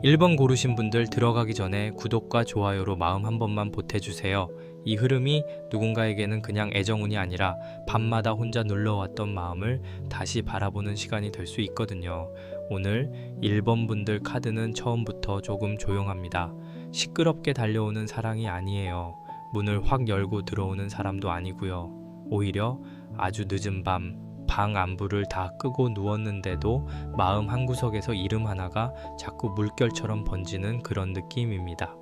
1번 고르신 분들 들어가기 전에 구독과 좋아요로 마음 한 번만 보태주세요. 이 흐름이 누군가에게는 그냥 애정운이 아니라 밤마다 혼자 눌러왔던 마음을 다시 바라보는 시간이 될 수 있거든요. 오늘 1번 분들 카드는 처음부터 조금 조용합니다. 시끄럽게 달려오는 사랑이 아니에요. 문을 확 열고 들어오는 사람도 아니고요. 오히려 아주 늦은 밤 방 안불을 다 끄고 누웠는데도 마음 한구석에서 이름 하나가 자꾸 물결처럼 번지는 그런 느낌입니다.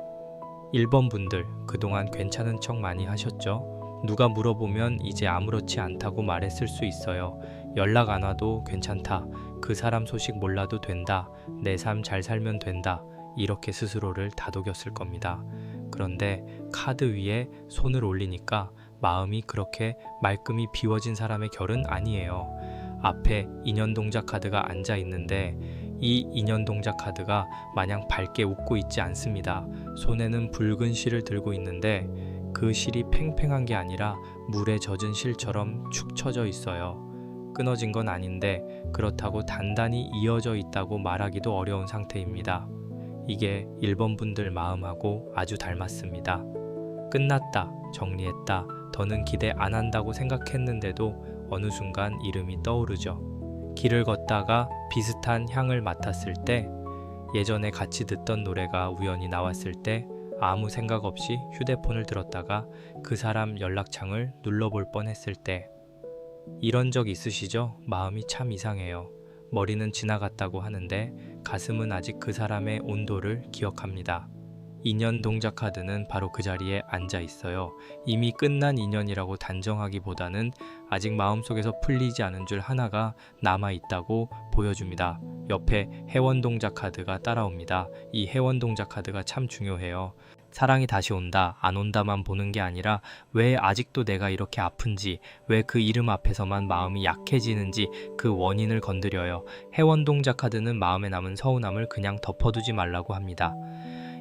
1번 분들, 그동안 괜찮은 척 많이 하셨죠? 누가 물어보면 이제 아무렇지 않다고 말했을 수 있어요. 연락 안 와도 괜찮다. 그 사람 소식 몰라도 된다. 내 삶 잘 살면 된다. 이렇게 스스로를 다독였을 겁니다. 그런데 카드 위에 손을 올리니까 마음이 그렇게 말끔히 비워진 사람의 결은 아니에요. 앞에 인연동자 카드가 앉아 있는데 이 인연동자 카드가 마냥 밝게 웃고 있지 않습니다. 손에는 붉은 실을 들고 있는데 그 실이 팽팽한 게 아니라 물에 젖은 실처럼 축 처져 있어요. 끊어진 건 아닌데 그렇다고 단단히 이어져 있다고 말하기도 어려운 상태입니다. 이게 1번 분들 마음하고 아주 닮았습니다. 끝났다, 정리했다, 더는 기대 안 한다고 생각했는데도 어느 순간 이름이 떠오르죠. 길을 걷다가 비슷한 향을 맡았을 때, 예전에 같이 듣던 노래가 우연히 나왔을 때 아무 생각 없이 휴대폰을 들었다가 그 사람 연락창을 눌러볼 뻔했을 때, 이런 적 있으시죠? 마음이 참 이상해요. 머리는 지나갔다고 하는데 가슴은 아직 그 사람의 온도를 기억합니다. 인연 동자 카드는 바로 그 자리에 앉아 있어요. 이미 끝난 인연이라고 단정하기보다는 아직 마음속에서 풀리지 않은 줄 하나가 남아 있다고 보여줍니다. 옆에 회원 동자 카드가 따라옵니다. 이 회원 동자 카드가 참 중요해요. 사랑이 다시 온다, 안 온다만 보는 게 아니라 왜 아직도 내가 이렇게 아픈지, 왜 그 이름 앞에서만 마음이 약해지는지 그 원인을 건드려요. 회원 동자 카드는 마음에 남은 서운함을 그냥 덮어두지 말라고 합니다.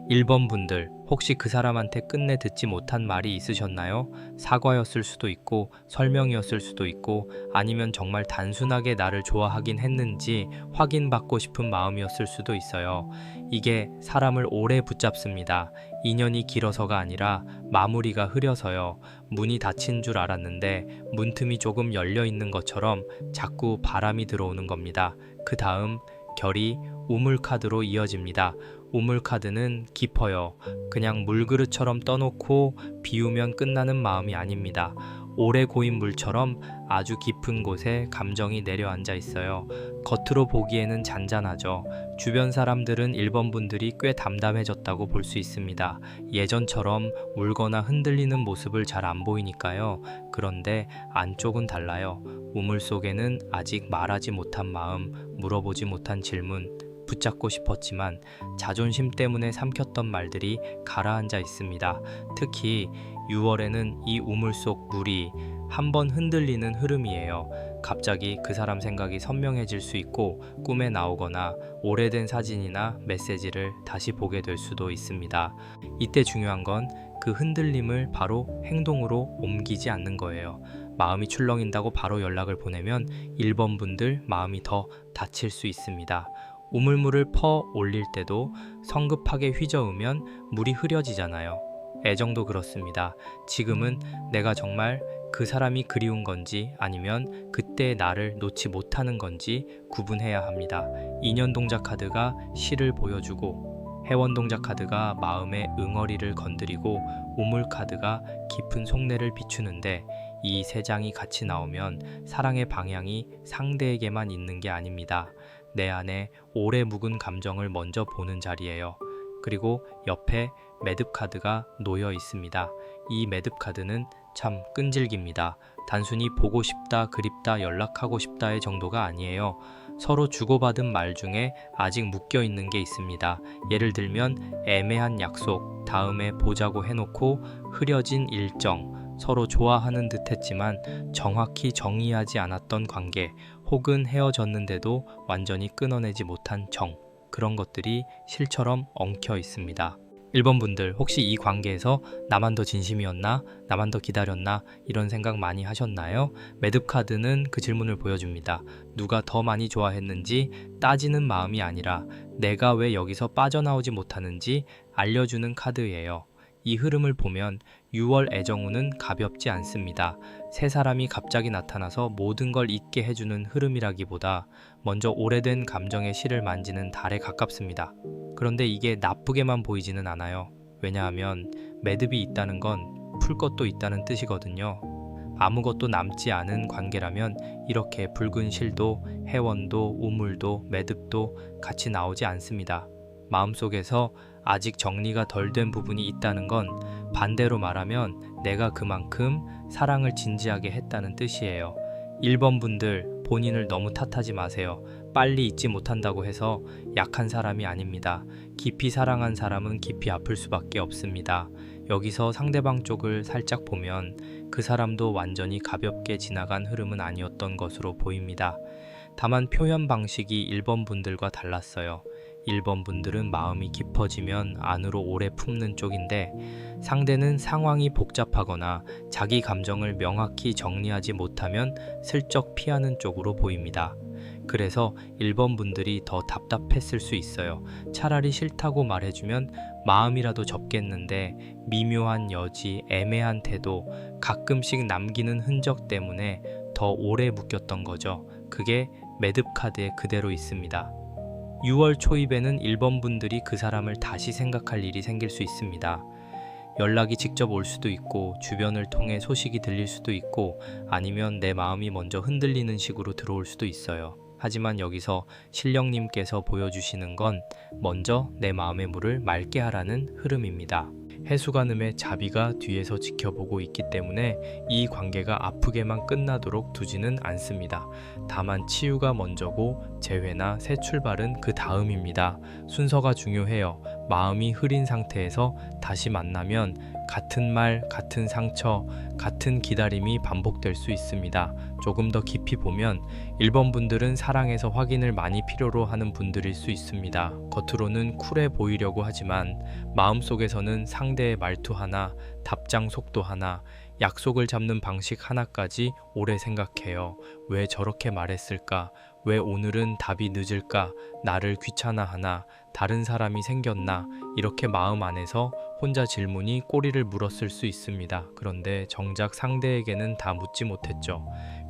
1번 분들, 혹시 그 사람한테 끝내 듣지 못한 말이 있으셨나요? 사과였을 수도 있고 설명이었을 수도 있고 아니면 정말 단순하게 나를 좋아하긴 했는지 확인받고 싶은 마음이었을 수도 있어요. 이게 사람을 오래 붙잡습니다. 인연이 길어서가 아니라 마무리가 흐려서요. 문이 닫힌 줄 알았는데 문틈이 조금 열려 있는 것처럼 자꾸 바람이 들어오는 겁니다. 그 다음 결이 우물 카드로 이어집니다. 우물 카드는 깊어요. 그냥 물그릇처럼 떠놓고 비우면 끝나는 마음이 아닙니다. 오래 고인 물처럼 아주 깊은 곳에 감정이 내려앉아 있어요. 겉으로 보기에는 잔잔하죠. 주변 사람들은 1번 분들이 꽤 담담해졌다고 볼 수 있습니다. 예전처럼 울거나 흔들리는 모습을 잘 안 보이니까요. 그런데 안쪽은 달라요. 우물 속에는 아직 말하지 못한 마음, 물어보지 못한 질문, 붙잡고 싶었지만 자존심 때문에 삼켰던 말들이 가라앉아 있습니다. 특히 6월에는 이 우물 속 물이 한번 흔들리는 흐름이에요. 갑자기 그 사람 생각이 선명해질 수 있고 꿈에 나오거나 오래된 사진이나 메시지를 다시 보게 될 수도 있습니다. 이때 중요한 건 그 흔들림을 바로 행동으로 옮기지 않는 거예요. 마음이 출렁인다고 바로 연락을 보내면 1번 분들 마음이 더 다칠 수 있습니다. 우물물을 퍼 올릴 때도 성급하게 휘저으면 물이 흐려지잖아요. 애정도 그렇습니다. 지금은 내가 정말 그 사람이 그리운 건지 아니면 그때의 나를 놓지 못하는 건지 구분해야 합니다. 인연 동자 카드가 실을 보여주고 회원 동자 카드가 마음의 응어리를 건드리고 우물 카드가 깊은 속내를 비추는데 이 세 장이 같이 나오면 사랑의 방향이 상대에게만 있는 게 아닙니다. 내 안에 오래 묵은 감정을 먼저 보는 자리예요. 그리고 옆에 매듭 카드가 놓여 있습니다. 이 매듭 카드는 참 끈질깁니다. 단순히 보고 싶다, 그립다, 연락하고 싶다의 정도가 아니에요. 서로 주고받은 말 중에 아직 묶여 있는 게 있습니다. 예를 들면 애매한 약속, 다음에 보자고 해놓고 흐려진 일정, 서로 좋아하는 듯 했지만 정확히 정의하지 않았던 관계, 혹은 헤어졌는데도 완전히 끊어내지 못한 정, 그런 것들이 실처럼 엉켜 있습니다. 1번 분들, 혹시 이 관계에서 나만 더 진심이었나? 나만 더 기다렸나? 이런 생각 많이 하셨나요? 매듭 카드는 그 질문을 보여줍니다. 누가 더 많이 좋아했는지 따지는 마음이 아니라 내가 왜 여기서 빠져나오지 못하는지 알려주는 카드예요. 이 흐름을 보면 6월 애정운은 가볍지 않습니다. 새 사람이 갑자기 나타나서 모든 걸 잊게 해주는 흐름이라기보다 먼저 오래된 감정의 실을 만지는 달에 가깝습니다. 그런데 이게 나쁘게만 보이지는 않아요. 왜냐하면 매듭이 있다는 건 풀 것도 있다는 뜻이거든요. 아무것도 남지 않은 관계라면 이렇게 붉은 실도, 회원도, 우물도, 매듭도 같이 나오지 않습니다. 마음속에서 아직 정리가 덜 된 부분이 있다는 건 반대로 말하면 내가 그만큼 사랑을 진지하게 했다는 뜻이에요. 1번 분들, 본인을 너무 탓하지 마세요. 빨리 잊지 못한다고 해서 약한 사람이 아닙니다. 깊이 사랑한 사람은 깊이 아플 수밖에 없습니다. 여기서 상대방 쪽을 살짝 보면 그 사람도 완전히 가볍게 지나간 흐름은 아니었던 것으로 보입니다. 다만 표현 방식이 1번 분들과 달랐어요. 1번 분들은 마음이 깊어지면 안으로 오래 품는 쪽인데 상대는 상황이 복잡하거나 자기 감정을 명확히 정리하지 못하면 슬쩍 피하는 쪽으로 보입니다. 그래서 1번 분들이 더 답답했을 수 있어요. 차라리 싫다고 말해주면 마음이라도 접겠는데 미묘한 여지, 애매한 태도, 가끔씩 남기는 흔적 때문에 더 오래 묶였던 거죠. 그게 매듭 카드에 그대로 있습니다. 6월 초입에는 1번 분들이 그 사람을 다시 생각할 일이 생길 수 있습니다. 연락이 직접 올 수도 있고 주변을 통해 소식이 들릴 수도 있고 아니면 내 마음이 먼저 흔들리는 식으로 들어올 수도 있어요. 하지만 여기서 신령님께서 보여주시는 건 먼저 내 마음의 물을 맑게 하라는 흐름입니다. 해수관음의 자비가 뒤에서 지켜보고 있기 때문에 이 관계가 아프게만 끝나도록 두지는 않습니다. 다만 치유가 먼저고 재회나 새 출발은 그 다음입니다. 순서가 중요해요. 마음이 흐린 상태에서 다시 만나면 같은 말, 같은 상처, 같은 기다림이 반복될 수 있습니다. 조금 더 깊이 보면 1번 분들은 사랑에서 확인을 많이 필요로 하는 분들일 수 있습니다. 겉으로는 쿨해 보이려고 하지만 마음속에서는 상대의 말투 하나, 답장 속도 하나, 약속을 잡는 방식 하나까지 오래 생각해요. 왜 저렇게 말했을까? 왜 오늘은 답이 늦을까? 나를 귀찮아하나? 다른 사람이 생겼나? 이렇게 마음 안에서 혼자 질문이 꼬리를 물었을 수 있습니다. 그런데 정작 상대에게는 다 묻지 못했죠.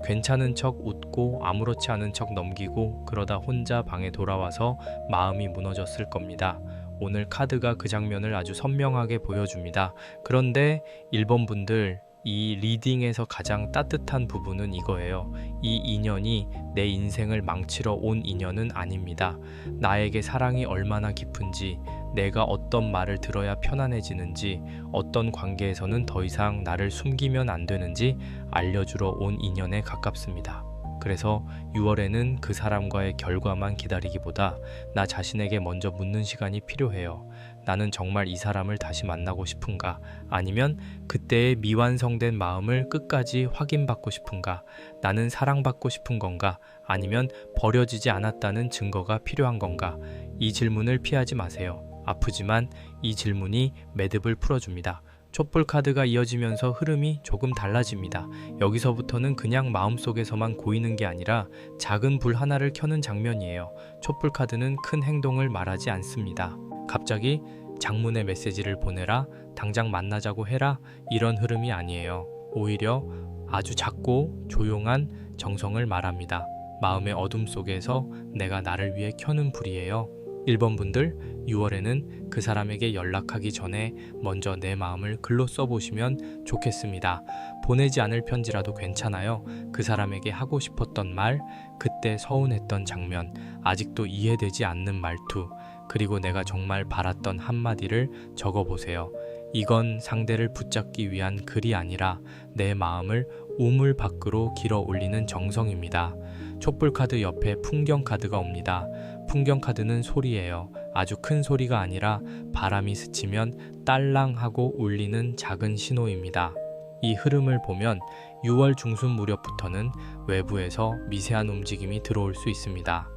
괜찮은 척 웃고 아무렇지 않은 척 넘기고 그러다 혼자 방에 돌아와서 마음이 무너졌을 겁니다. 오늘 카드가 그 장면을 아주 선명하게 보여줍니다. 그런데 1번 분들, 이 리딩에서 가장 따뜻한 부분은 이거예요. 이 인연이 내 인생을 망치러 온 인연은 아닙니다. 나에게 사랑이 얼마나 깊은지, 내가 어떤 말을 들어야 편안해지는지, 어떤 관계에서는 더 이상 나를 숨기면 안 되는지 알려주러 온 인연에 가깝습니다. 그래서 6월에는 그 사람과의 결과만 기다리기보다 나 자신에게 먼저 묻는 시간이 필요해요. 나는 정말 이 사람을 다시 만나고 싶은가? 아니면 그때의 미완성된 마음을 끝까지 확인받고 싶은가? 나는 사랑받고 싶은 건가? 아니면 버려지지 않았다는 증거가 필요한 건가? 이 질문을 피하지 마세요. 아프지만 이 질문이 매듭을 풀어줍니다. 촛불 카드가 이어지면서 흐름이 조금 달라집니다. 여기서부터는 그냥 마음속에서만 고이는 게 아니라 작은 불 하나를 켜는 장면이에요. 촛불 카드는 큰 행동을 말하지 않습니다. 갑자기 장문의 메시지를 보내라, 당장 만나자고 해라, 이런 흐름이 아니에요. 오히려 아주 작고 조용한 정성을 말합니다. 마음의 어둠 속에서 내가 나를 위해 켜는 불이에요. 1번 분들, 6월에는 그 사람에게 연락하기 전에 먼저 내 마음을 글로 써보시면 좋겠습니다. 보내지 않을 편지라도 괜찮아요. 그 사람에게 하고 싶었던 말, 그때 서운했던 장면, 아직도 이해되지 않는 말투, 그리고 내가 정말 바랐던 한마디를 적어보세요. 이건 상대를 붙잡기 위한 글이 아니라 내 마음을 우물 밖으로 길어 올리는 정성입니다. 촛불 카드 옆에 풍경 카드가 옵니다. 풍경 카드는 소리예요. 아주 큰 소리가 아니라 바람이 스치면 딸랑하고 울리는 작은 신호입니다. 이 흐름을 보면 6월 중순 무렵부터는 외부에서 미세한 움직임이 들어올 수 있습니다.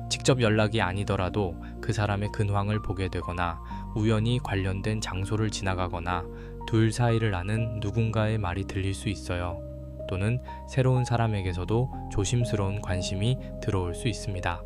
직접 연락이 아니더라도 그 사람의 근황을 보게 되거나 우연히 관련된 장소를 지나가거나 둘 사이를 아는 누군가의 말이 들릴 수 있어요. 또는 새로운 사람에게서도 조심스러운 관심이 들어올 수 있습니다.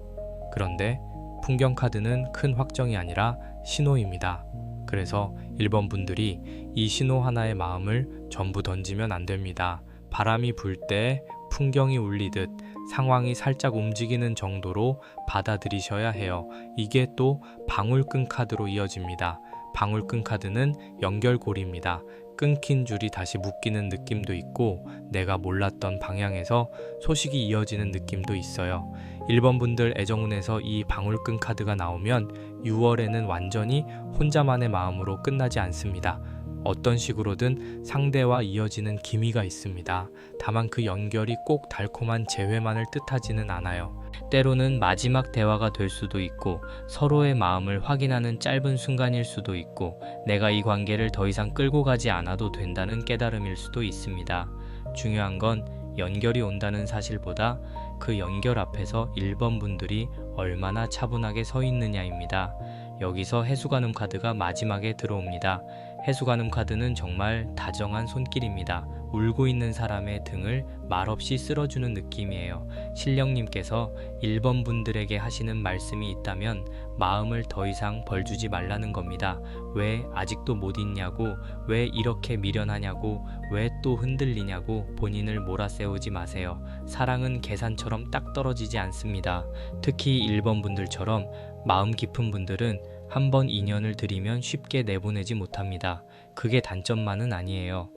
그런데 풍경 카드는 큰 확정이 아니라 신호입니다. 그래서 1번 분들이 이 신호 하나의 마음을 전부 던지면 안 됩니다. 바람이 불 때 풍경이 울리듯 상황이 살짝 움직이는 정도로 받아들이셔야 해요. 이게 또 방울끈 카드로 이어집니다. 방울끈 카드는 연결고리입니다. 끊긴 줄이 다시 묶이는 느낌도 있고 내가 몰랐던 방향에서 소식이 이어지는 느낌도 있어요. 1번 분들 애정운에서 이 방울끈 카드가 나오면 6월에는 완전히 혼자만의 마음으로 끝나지 않습니다. 어떤 식으로든 상대와 이어지는 기미가 있습니다. 다만 그 연결이 꼭 달콤한 재회만을 뜻하지는 않아요. 때로는 마지막 대화가 될 수도 있고 서로의 마음을 확인하는 짧은 순간일 수도 있고 내가 이 관계를 더 이상 끌고 가지 않아도 된다는 깨달음일 수도 있습니다. 중요한 건 연결이 온다는 사실보다 그 연결 앞에서 1번 분들이 얼마나 차분하게 서 있느냐입니다. 여기서 해수관음 카드가 마지막에 들어옵니다. 해수관음 카드는 정말 다정한 손길입니다. 울고 있는 사람의 등을 말없이 쓸어주는 느낌이에요. 신령님께서 1번 분들에게 하시는 말씀이 있다면 마음을 더 이상 벌주지 말라는 겁니다. 왜 아직도 못 잊냐고, 왜 이렇게 미련하냐고, 왜 또 흔들리냐고 본인을 몰아세우지 마세요. 사랑은 계산처럼 딱 떨어지지 않습니다. 특히 1번 분들처럼 마음 깊은 분들은 한번 인연을 들이면 쉽게 내보내지 못합니다. 그게 단점만은 아니에요.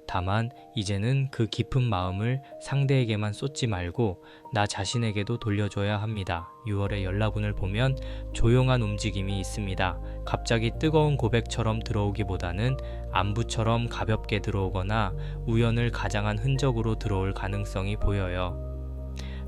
다만 이제는 그 깊은 마음을 상대에게만 쏟지 말고 나 자신에게도 돌려줘야 합니다. 6월의 연락운을 보면 조용한 움직임이 있습니다. 갑자기 뜨거운 고백처럼 들어오기보다는 안부처럼 가볍게 들어오거나 우연을 가장한 흔적으로 들어올 가능성이 보여요.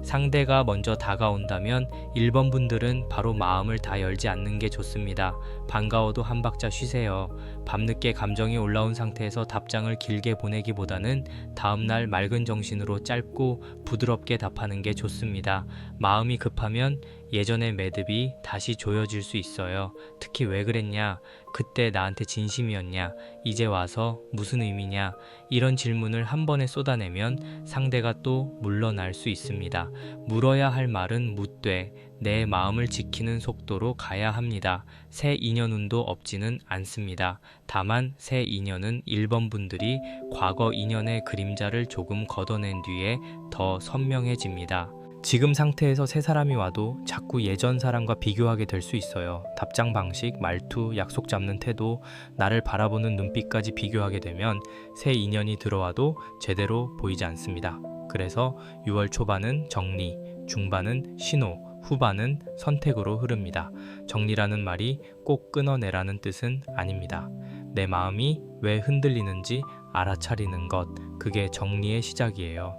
상대가 먼저 다가온다면 1번 분들은 바로 마음을 다 열지 않는 게 좋습니다. 반가워도 한 박자 쉬세요. 밤늦게 감정이 올라온 상태에서 답장을 길게 보내기보다는 다음날 맑은 정신으로 짧고 부드럽게 답하는 게 좋습니다. 마음이 급하면 예전의 매듭이 다시 조여질 수 있어요. 특히 왜 그랬냐? 그때 나한테 진심이었냐? 이제 와서 무슨 의미냐? 이런 질문을 한 번에 쏟아내면 상대가 또 물러날 수 있습니다. 물어야 할 말은 묻되 내 마음을 지키는 속도로 가야 합니다. 새 인연운도 없지는 않습니다. 다만 새 인연은 1번 분들이 과거 인연의 그림자를 조금 걷어낸 뒤에 더 선명해집니다. 지금 상태에서 새 사람이 와도 자꾸 예전 사람과 비교하게 될 수 있어요. 답장 방식, 말투, 약속 잡는 태도, 나를 바라보는 눈빛까지 비교하게 되면 새 인연이 들어와도 제대로 보이지 않습니다. 그래서 6월 초반은 정리, 중반은 신호, 후반은 선택으로 흐릅니다. 정리라는 말이 꼭 끊어내라는 뜻은 아닙니다. 내 마음이 왜 흔들리는지 알아차리는 것, 그게 정리의 시작이에요.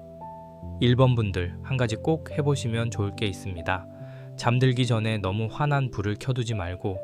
1번 분들, 한 가지 꼭 해보시면 좋을 게 있습니다. 잠들기 전에 너무 환한 불을 켜두지 말고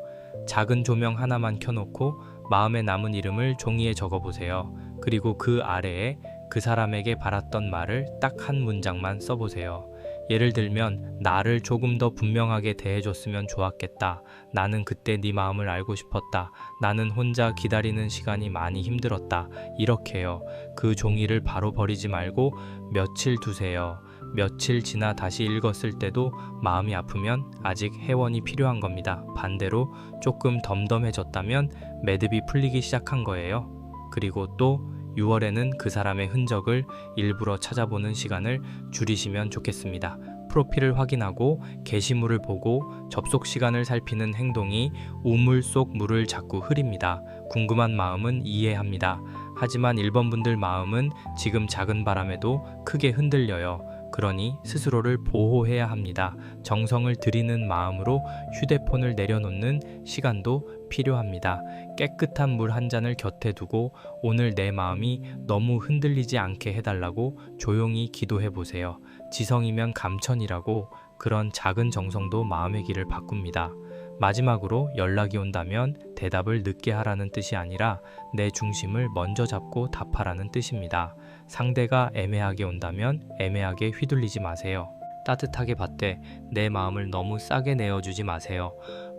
작은 조명 하나만 켜놓고 마음에 남은 이름을 종이에 적어보세요. 그리고 그 아래에 그 사람에게 바랐던 말을 딱 한 문장만 써보세요. 예를 들면 나를 조금 더 분명하게 대해줬으면 좋았겠다. 나는 그때 네 마음을 알고 싶었다. 나는 혼자 기다리는 시간이 많이 힘들었다. 이렇게요. 그 종이를 바로 버리지 말고 며칠 두세요. 며칠 지나 다시 읽었을 때도 마음이 아프면 아직 해원이 필요한 겁니다. 반대로 조금 덤덤해졌다면 매듭이 풀리기 시작한 거예요. 그리고 또 6월에는 그 사람의 흔적을 일부러 찾아보는 시간을 줄이시면 좋겠습니다. 프로필을 확인하고 게시물을 보고 접속 시간을 살피는 행동이 우물 속 물을 자꾸 흐립니다. 궁금한 마음은 이해합니다. 하지만 1번 분들 마음은 지금 작은 바람에도 크게 흔들려요. 그러니 스스로를 보호해야 합니다. 정성을 들이는 마음으로 휴대폰을 내려놓는 시간도 필요합니다. 깨끗한 물 한 잔을 곁에 두고 오늘 내 마음이 너무 흔들리지 않게 해달라고 조용히 기도해 보세요. 지성이면 감천이라고 그런 작은 정성도 마음의 길을 바꿉니다. 마지막으로 연락이 온다면 대답을 늦게 하라는 뜻이 아니라 내 중심을 먼저 잡고 답하라는 뜻입니다. 상대가 애매하게 온다면 애매하게 휘둘리지 마세요. 따뜻하게 받되 내 마음을 너무 싸게 내어주지 마세요.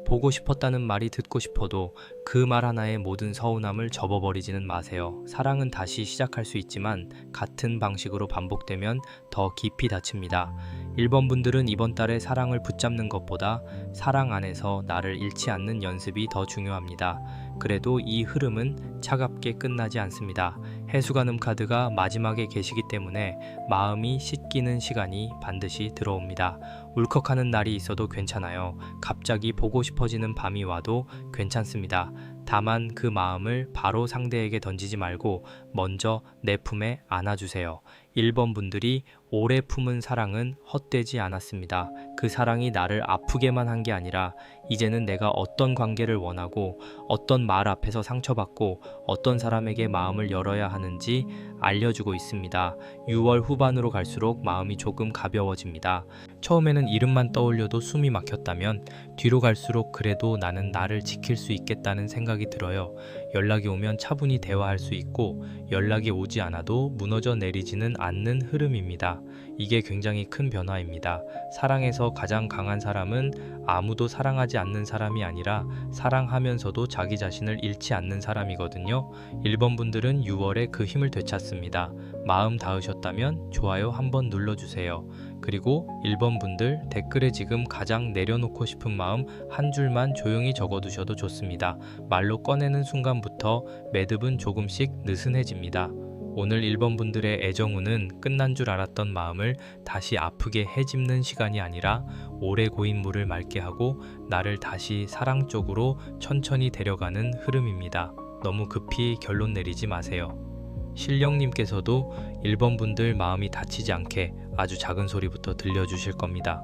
보고 싶었다는 말이 듣고 싶어도 그 말 하나에 모든 서운함을 접어버리지는 마세요. 사랑은 다시 시작할 수 있지만 같은 방식으로 반복되면 더 깊이 다칩니다. 1번 분들은 이번 달에 사랑을 붙잡는 것보다 사랑 안에서 나를 잃지 않는 연습이 더 중요합니다. 그래도 이 흐름은 차갑게 끝나지 않습니다. 해수관음 카드가 마지막에 계시기 때문에 마음이 씻기는 시간이 반드시 들어옵니다. 울컥하는 날이 있어도 괜찮아요. 갑자기 보고 싶어지는 밤이 와도 괜찮습니다. 다만 그 마음을 바로 상대에게 던지지 말고 먼저 내 품에 안아주세요. 1번 분들이 오래 품은 사랑은 헛되지 않았습니다. 그 사랑이 나를 아프게만 한 게 아니라 이제는 내가 어떤 관계를 원하고 어떤 말 앞에서 상처받고 어떤 사람에게 마음을 열어야 하는지 알려주고 있습니다. 6월 후반으로 갈수록 마음이 조금 가벼워집니다. 처음에는 이름만 떠올려도 숨이 막혔다면 뒤로 갈수록 그래도 나는 나를 지킬 수 있겠다는 생각이 들어요. 연락이 오면 차분히 대화할 수 있고 연락이 오지 않아도 무너져 내리지는 않는 흐름입니다. 이게 굉장히 큰 변화입니다. 사랑에서 가장 강한 사람은 아무도 사랑하지 않는 사람이 아니라 사랑하면서도 자기 자신을 잃지 않는 사람이거든요. 1번 분들은 6월에 그 힘을 되찾습니다. 마음 닿으셨다면 좋아요 한번 눌러주세요. 그리고 1번 분들 댓글에 지금 가장 내려놓고 싶은 마음 한 줄만 조용히 적어두셔도 좋습니다. 말로 꺼내는 순간부터 매듭은 조금씩 느슨해집니다. 오늘 1번 분들의 애정운은 끝난 줄 알았던 마음을 다시 아프게 헤집는 시간이 아니라 오래 고인 물을 맑게 하고 나를 다시 사랑 쪽으로 천천히 데려가는 흐름입니다. 너무 급히 결론 내리지 마세요. 신령님께서도 1번 분들 마음이 다치지 않게 아주 작은 소리부터 들려주실 겁니다.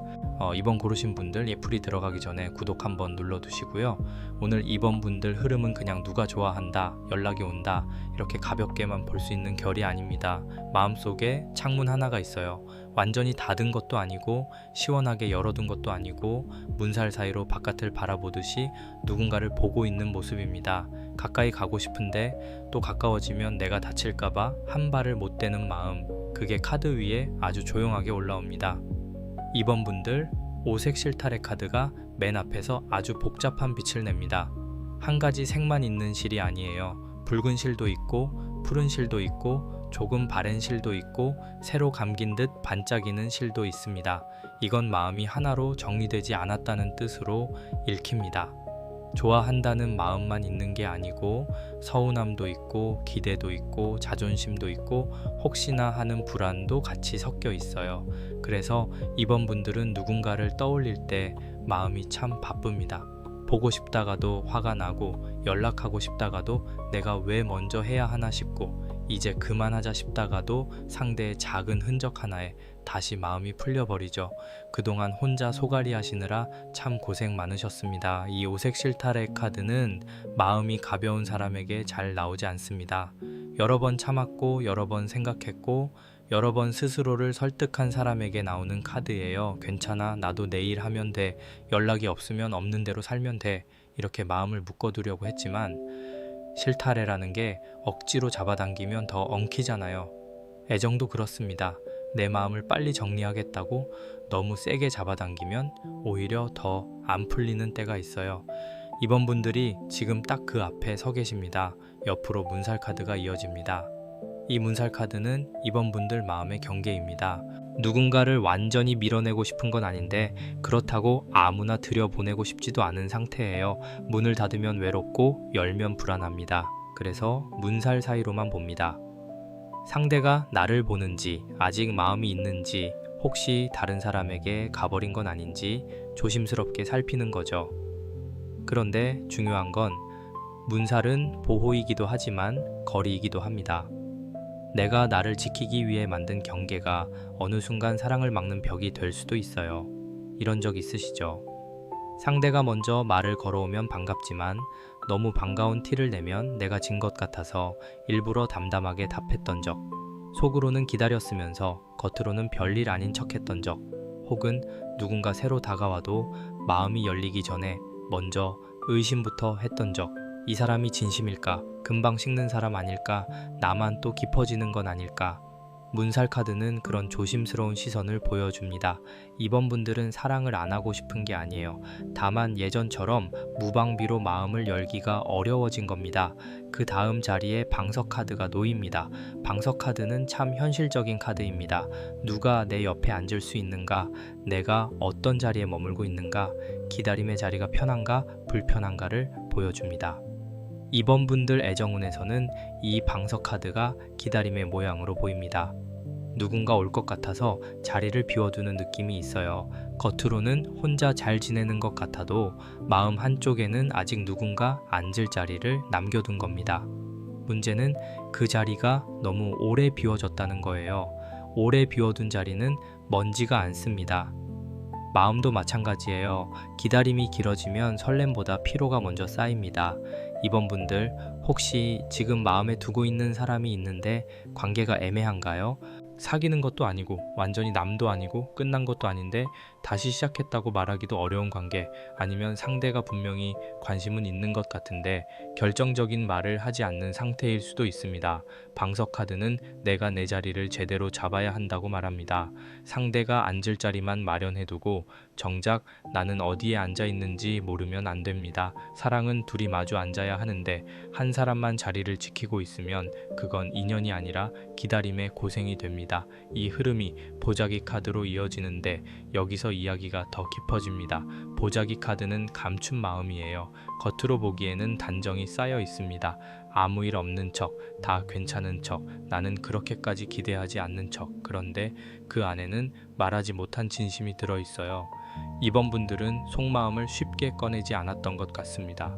이번 고르신 분들 예풀이 들어가기 전에 구독 한번 눌러두시고요. 오늘 2번 분들 흐름은 그냥 누가 좋아한다, 연락이 온다 이렇게 가볍게만 볼 수 있는 결이 아닙니다. 마음속에 창문 하나가 있어요. 완전히 닫은 것도 아니고 시원하게 열어둔 것도 아니고 문살 사이로 바깥을 바라보듯이 누군가를 보고 있는 모습입니다. 가까이 가고 싶은데 또 가까워지면 내가 다칠까봐 한 발을 못 대는 마음, 그게 카드 위에 아주 조용하게 올라옵니다. 2번 분들 오색 실타래 카드가 맨 앞에서 아주 복잡한 빛을 냅니다. 한 가지 색만 있는 실이 아니에요. 붉은 실도 있고 푸른 실도 있고 조금 바랜 실도 있고 새로 감긴 듯 반짝이는 실도 있습니다. 이건 마음이 하나로 정리되지 않았다는 뜻으로 읽힙니다. 좋아한다는 마음만 있는 게 아니고 서운함도 있고 기대도 있고 자존심도 있고 혹시나 하는 불안도 같이 섞여 있어요. 그래서 이번 분들은 누군가를 떠올릴 때 마음이 참 바쁩니다. 보고 싶다가도 화가 나고 연락하고 싶다가도 내가 왜 먼저 해야 하나 싶고 이제 그만하자 싶다가도 상대의 작은 흔적 하나에 다시 마음이 풀려버리죠. 그동안 혼자 소갈이 하시느라 참 고생 많으셨습니다. 이 오색 실타래 카드는 마음이 가벼운 사람에게 잘 나오지 않습니다. 여러 번 참았고 여러 번 생각했고 여러 번 스스로를 설득한 사람에게 나오는 카드예요. 괜찮아, 나도 내일 하면 돼, 연락이 없으면 없는 대로 살면 돼, 이렇게 마음을 묶어두려고 했지만 실타래라는 게 억지로 잡아당기면 더 엉키잖아요. 애정도 그렇습니다. 내 마음을 빨리 정리하겠다고 너무 세게 잡아당기면 오히려 더 안 풀리는 때가 있어요. 이번 분들이 지금 딱 그 앞에 서 계십니다. 옆으로 문살 카드가 이어집니다. 이 문살 카드는 이번 분들 마음의 경계입니다. 누군가를 완전히 밀어내고 싶은 건 아닌데 그렇다고 아무나 들여보내고 싶지도 않은 상태예요. 문을 닫으면 외롭고 열면 불안합니다. 그래서 문살 사이로만 봅니다. 상대가 나를 보는지, 아직 마음이 있는지, 혹시 다른 사람에게 가버린 건 아닌지 조심스럽게 살피는 거죠. 그런데 중요한 건 문살은 보호이기도 하지만 거리이기도 합니다. 내가 나를 지키기 위해 만든 경계가 어느 순간 사랑을 막는 벽이 될 수도 있어요. 이런 적 있으시죠? 상대가 먼저 말을 걸어오면 반갑지만 너무 반가운 티를 내면 내가 진 것 같아서 일부러 담담하게 답했던 적, 속으로는 기다렸으면서 겉으로는 별일 아닌 척했던 적, 혹은 누군가 새로 다가와도 마음이 열리기 전에 먼저 의심부터 했던 적, 이 사람이 진심일까? 금방 식는 사람 아닐까? 나만 또 깊어지는 건 아닐까? 문살 카드는 그런 조심스러운 시선을 보여줍니다. 이번 분들은 사랑을 안 하고 싶은 게 아니에요. 다만 예전처럼 무방비로 마음을 열기가 어려워진 겁니다. 그 다음 자리에 방석 카드가 놓입니다. 방석 카드는 참 현실적인 카드입니다. 누가 내 옆에 앉을 수 있는가? 내가 어떤 자리에 머물고 있는가? 기다림의 자리가 편한가? 불편한가를 보여줍니다. 이번 분들 애정운에서는 이 방석 카드가 기다림의 모양으로 보입니다. 누군가 올 것 같아서 자리를 비워두는 느낌이 있어요. 겉으로는 혼자 잘 지내는 것 같아도 마음 한쪽에는 아직 누군가 앉을 자리를 남겨둔 겁니다. 문제는 그 자리가 너무 오래 비워졌다는 거예요. 오래 비워둔 자리는 먼지가 않습니다. 마음도 마찬가지예요. 기다림이 길어지면 설렘보다 피로가 먼저 쌓입니다. 이번 분들 혹시 지금 마음에 두고 있는 사람이 있는데 관계가 애매한가요? 사귀는 것도 아니고 완전히 남도 아니고 끝난 것도 아닌데 다시 시작했다고 말하기도 어려운 관계, 아니면 상대가 분명히 관심은 있는 것 같은데 결정적인 말을 하지 않는 상태일 수도 있습니다. 방석 카드는 내가 내 자리를 제대로 잡아야 한다고 말합니다. 상대가 앉을 자리만 마련해두고 정작 나는 어디에 앉아 있는지 모르면 안 됩니다. 사랑은 둘이 마주 앉아야 하는데 한 사람만 자리를 지키고 있으면 그건 인연이 아니라 기다림의 고생이 됩니다. 이 흐름이 보자기 카드로 이어지는데 여기서 이야기가 더 깊어집니다. 보자기 카드는 감춘 마음이에요. 겉으로 보기에는 단정이 쌓여 있습니다. 아무 일 없는 척, 다 괜찮은 척, 나는 그렇게까지 기대하지 않는 척. 그런데 그 안에는 말하지 못한 진심이 들어있어요. 이번 분들은 속마음을 쉽게 꺼내지 않았던 것 같습니다.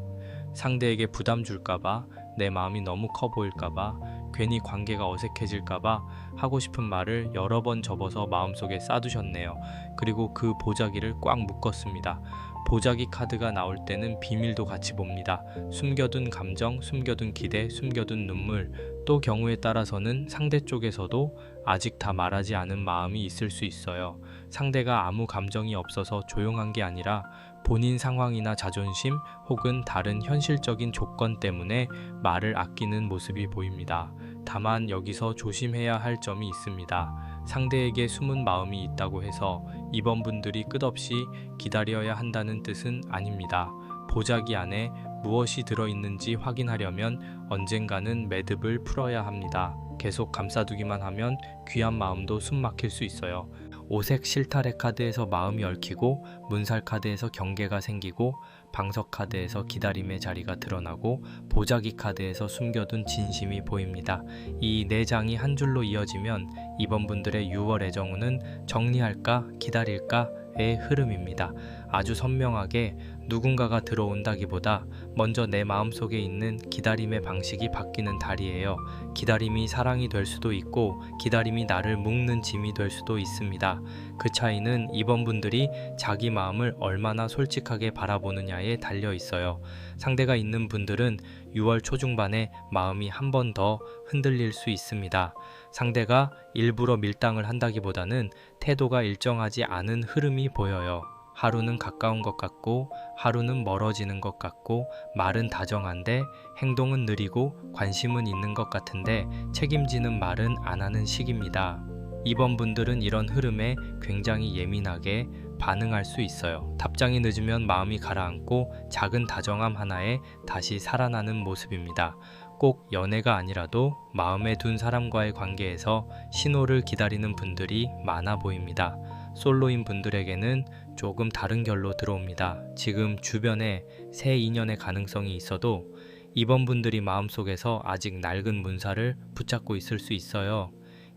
상대에게 부담 줄까봐, 내 마음이 너무 커 보일까봐, 괜히 관계가 어색해질까봐 하고 싶은 말을 여러 번 접어서 마음속에 쌓두셨네요. 그리고 그 보자기를 꽉 묶었습니다. 보자기 카드가 나올 때는 비밀도 같이 봅니다. 숨겨둔 감정, 숨겨둔 기대, 숨겨둔 눈물, 또 경우에 따라서는 상대 쪽에서도 아직 다 말하지 않은 마음이 있을 수 있어요. 상대가 아무 감정이 없어서 조용한 게 아니라 본인 상황이나 자존심 혹은 다른 현실적인 조건 때문에 말을 아끼는 모습이 보입니다. 다만 여기서 조심해야 할 점이 있습니다. 상대에게 숨은 마음이 있다고 해서 이번 분들이 끝없이 기다려야 한다는 뜻은 아닙니다. 보자기 안에 무엇이 들어있는지 확인하려면 언젠가는 매듭을 풀어야 합니다. 계속 감싸두기만 하면 귀한 마음도 숨 막힐 수 있어요. 오색 실타래 카드에서 마음이 얽히고, 문살 카드에서 경계가 생기고, 방석 카드에서 기다림의 자리가 드러나고, 보자기 카드에서 숨겨둔 진심이 보입니다. 이 네 장이 한 줄로 이어지면 이번 분들의 6월 애정운은 정리할까 기다릴까의 흐름입니다. 아주 선명하게 누군가가 들어온다기보다 먼저 내 마음속에 있는 기다림의 방식이 바뀌는 달이에요. 기다림이 사랑이 될 수도 있고 기다림이 나를 묶는 짐이 될 수도 있습니다. 그 차이는 이번 분들이 자기 마음을 얼마나 솔직하게 바라보느냐에 달려 있어요. 상대가 있는 분들은 6월 초중반에 마음이 한 번 더 흔들릴 수 있습니다. 상대가 일부러 밀당을 한다기보다는 태도가 일정하지 않은 흐름이 보여요. 하루는 가까운 것 같고 하루는 멀어지는 것 같고, 말은 다정한데 행동은 느리고 관심은 있는 것 같은데 책임지는 말은 안 하는 식입니다. 이번 분들은 이런 흐름에 굉장히 예민하게 반응할 수 있어요. 답장이 늦으면 마음이 가라앉고 작은 다정함 하나에 다시 살아나는 모습입니다. 꼭 연애가 아니라도 마음에 둔 사람과의 관계에서 신호를 기다리는 분들이 많아 보입니다. 솔로인 분들에게는 조금 다른 결로 들어옵니다. 지금 주변에 새 인연의 가능성이 있어도 이번 분들이 마음속에서 아직 낡은 문사를 붙잡고 있을 수 있어요.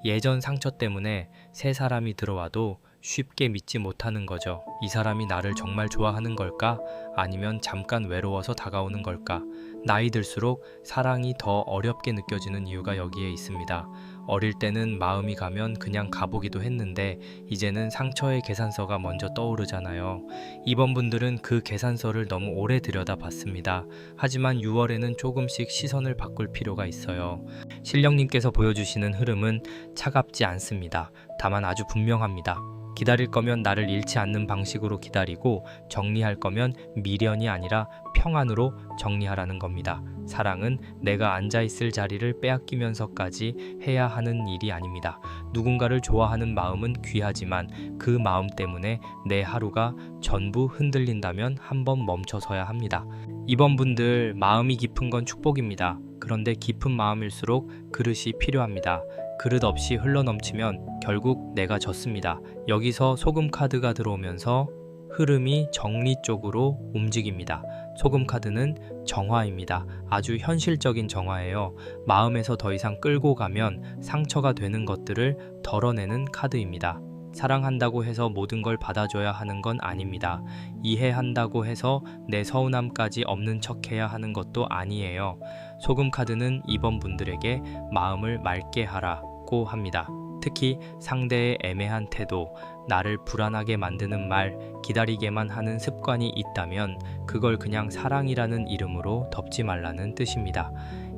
예전 상처 때문에 새 사람이 들어와도 쉽게 믿지 못하는 거죠. 이 사람이 나를 정말 좋아하는 걸까? 아니면 잠깐 외로워서 다가오는 걸까? 나이 들수록 사랑이 더 어렵게 느껴지는 이유가 여기에 있습니다. 어릴 때는 마음이 가면 그냥 가보기도 했는데 이제는 상처의 계산서가 먼저 떠오르잖아요. 이번 분들은 그 계산서를 너무 오래 들여다봤습니다. 하지만 6월에는 조금씩 시선을 바꿀 필요가 있어요. 신령님께서 보여주시는 흐름은 차갑지 않습니다. 다만 아주 분명합니다. 기다릴 거면 나를 잃지 않는 방식으로 기다리고 정리할 거면 미련이 아니라 평안으로 정리하라는 겁니다. 사랑은 내가 앉아있을 자리를 빼앗기면서까지 해야 하는 일이 아닙니다. 누군가를 좋아하는 마음은 귀하지만 그 마음 때문에 내 하루가 전부 흔들린다면 한번 멈춰서야 합니다. 이번 분들 마음이 깊은 건 축복입니다. 그런데 깊은 마음일수록 그릇이 필요합니다. 그릇 없이 흘러넘치면 결국 내가 졌습니다. 여기서 소금 카드가 들어오면서 흐름이 정리 쪽으로 움직입니다. 소금 카드는 정화입니다. 아주 현실적인 정화예요. 마음에서 더 이상 끌고 가면 상처가 되는 것들을 덜어내는 카드입니다. 사랑한다고 해서 모든 걸 받아줘야 하는 건 아닙니다. 이해한다고 해서 내 서운함까지 없는 척해야 하는 것도 아니에요. 소금 카드는 이번 분들에게 마음을 맑게 하라고 합니다. 특히 상대의 애매한 태도, 나를 불안하게 만드는 말, 기다리게만 하는 습관이 있다면 그걸 그냥 사랑이라는 이름으로 덮지 말라는 뜻입니다.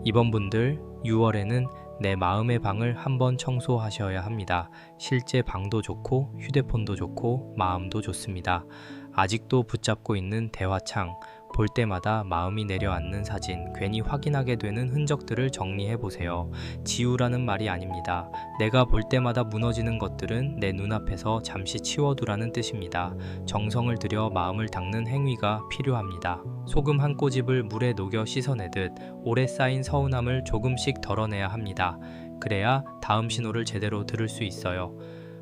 이번 분들 6월에는 내 마음의 방을 한번 청소하셔야 합니다. 실제 방도 좋고 휴대폰도 좋고 마음도 좋습니다. 아직도 붙잡고 있는 대화창, 볼 때마다 마음이 내려앉는 사진, 괜히 확인하게 되는 흔적들을 정리해 보세요. 지우라는 말이 아닙니다. 내가 볼 때마다 무너지는 것들은 내 눈앞에서 잠시 치워두라는 뜻입니다. 정성을 들여 마음을 닦는 행위가 필요합니다. 소금 한 꼬집을 물에 녹여 씻어내듯 오래 쌓인 서운함을 조금씩 덜어내야 합니다. 그래야 다음 신호를 제대로 들을 수 있어요.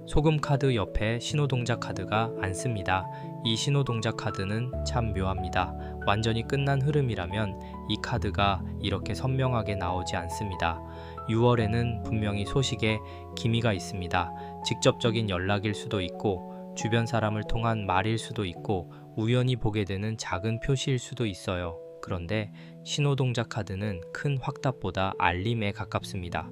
소금 카드 옆에 신호동작 카드가 안 씁니다. 이 신호동작 카드는 참 묘합니다. 완전히 끝난 흐름이라면 이 카드가 이렇게 선명하게 나오지 않습니다. 6월에는 분명히 소식에 기미가 있습니다. 직접적인 연락일 수도 있고 주변 사람을 통한 말일 수도 있고 우연히 보게 되는 작은 표시일 수도 있어요. 그런데 신호동작 카드는 큰 확답보다 알림에 가깝습니다.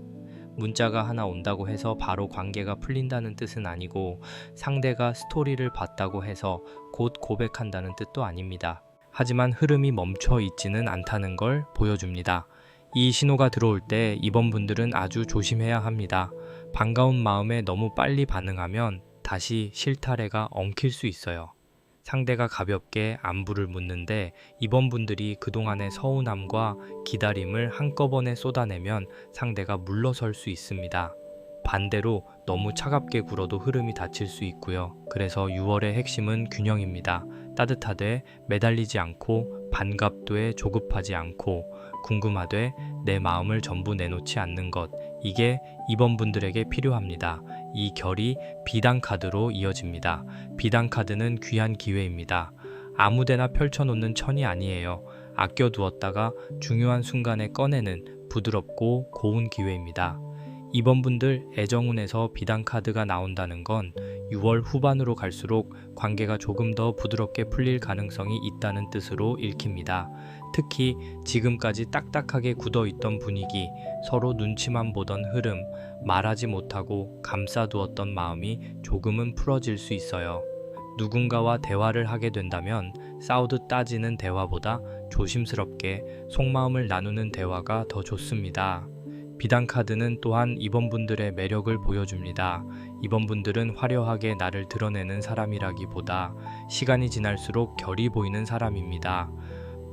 문자가 하나 온다고 해서 바로 관계가 풀린다는 뜻은 아니고 상대가 스토리를 봤다고 해서 곧 고백한다는 뜻도 아닙니다. 하지만 흐름이 멈춰 있지는 않다는 걸 보여줍니다. 이 신호가 들어올 때 이번 분들은 아주 조심해야 합니다. 반가운 마음에 너무 빨리 반응하면 다시 실타래가 엉킬 수 있어요. 상대가 가볍게 안부를 묻는데 이번 분들이 그동안의 서운함과 기다림을 한꺼번에 쏟아내면 상대가 물러설 수 있습니다. 반대로 너무 차갑게 굴어도 흐름이 닫힐 수 있고요. 그래서 6월의 핵심은 균형입니다. 따뜻하되 매달리지 않고 반갑되 조급하지 않고 궁금하되 내 마음을 전부 내놓지 않는 것, 이게 이번 분들에게 필요합니다. 이 결이 비단 카드로 이어집니다. 비단 카드는 귀한 기회입니다. 아무데나 펼쳐놓는 천이 아니에요. 아껴두었다가 중요한 순간에 꺼내는 부드럽고 고운 기회입니다. 이번 분들 애정운에서 비단 카드가 나온다는 건 6월 후반으로 갈수록 관계가 조금 더 부드럽게 풀릴 가능성이 있다는 뜻으로 읽힙니다. 특히 지금까지 딱딱하게 굳어있던 분위기, 서로 눈치만 보던 흐름, 말하지 못하고 감싸두었던 마음이 조금은 풀어질 수 있어요. 누군가와 대화를 하게 된다면 싸우듯 따지는 대화보다 조심스럽게 속마음을 나누는 대화가 더 좋습니다. 비단 카드는 또한 이번 분들의 매력을 보여줍니다. 이번 분들은 화려하게 나를 드러내는 사람이라기보다 시간이 지날수록 결이 보이는 사람입니다.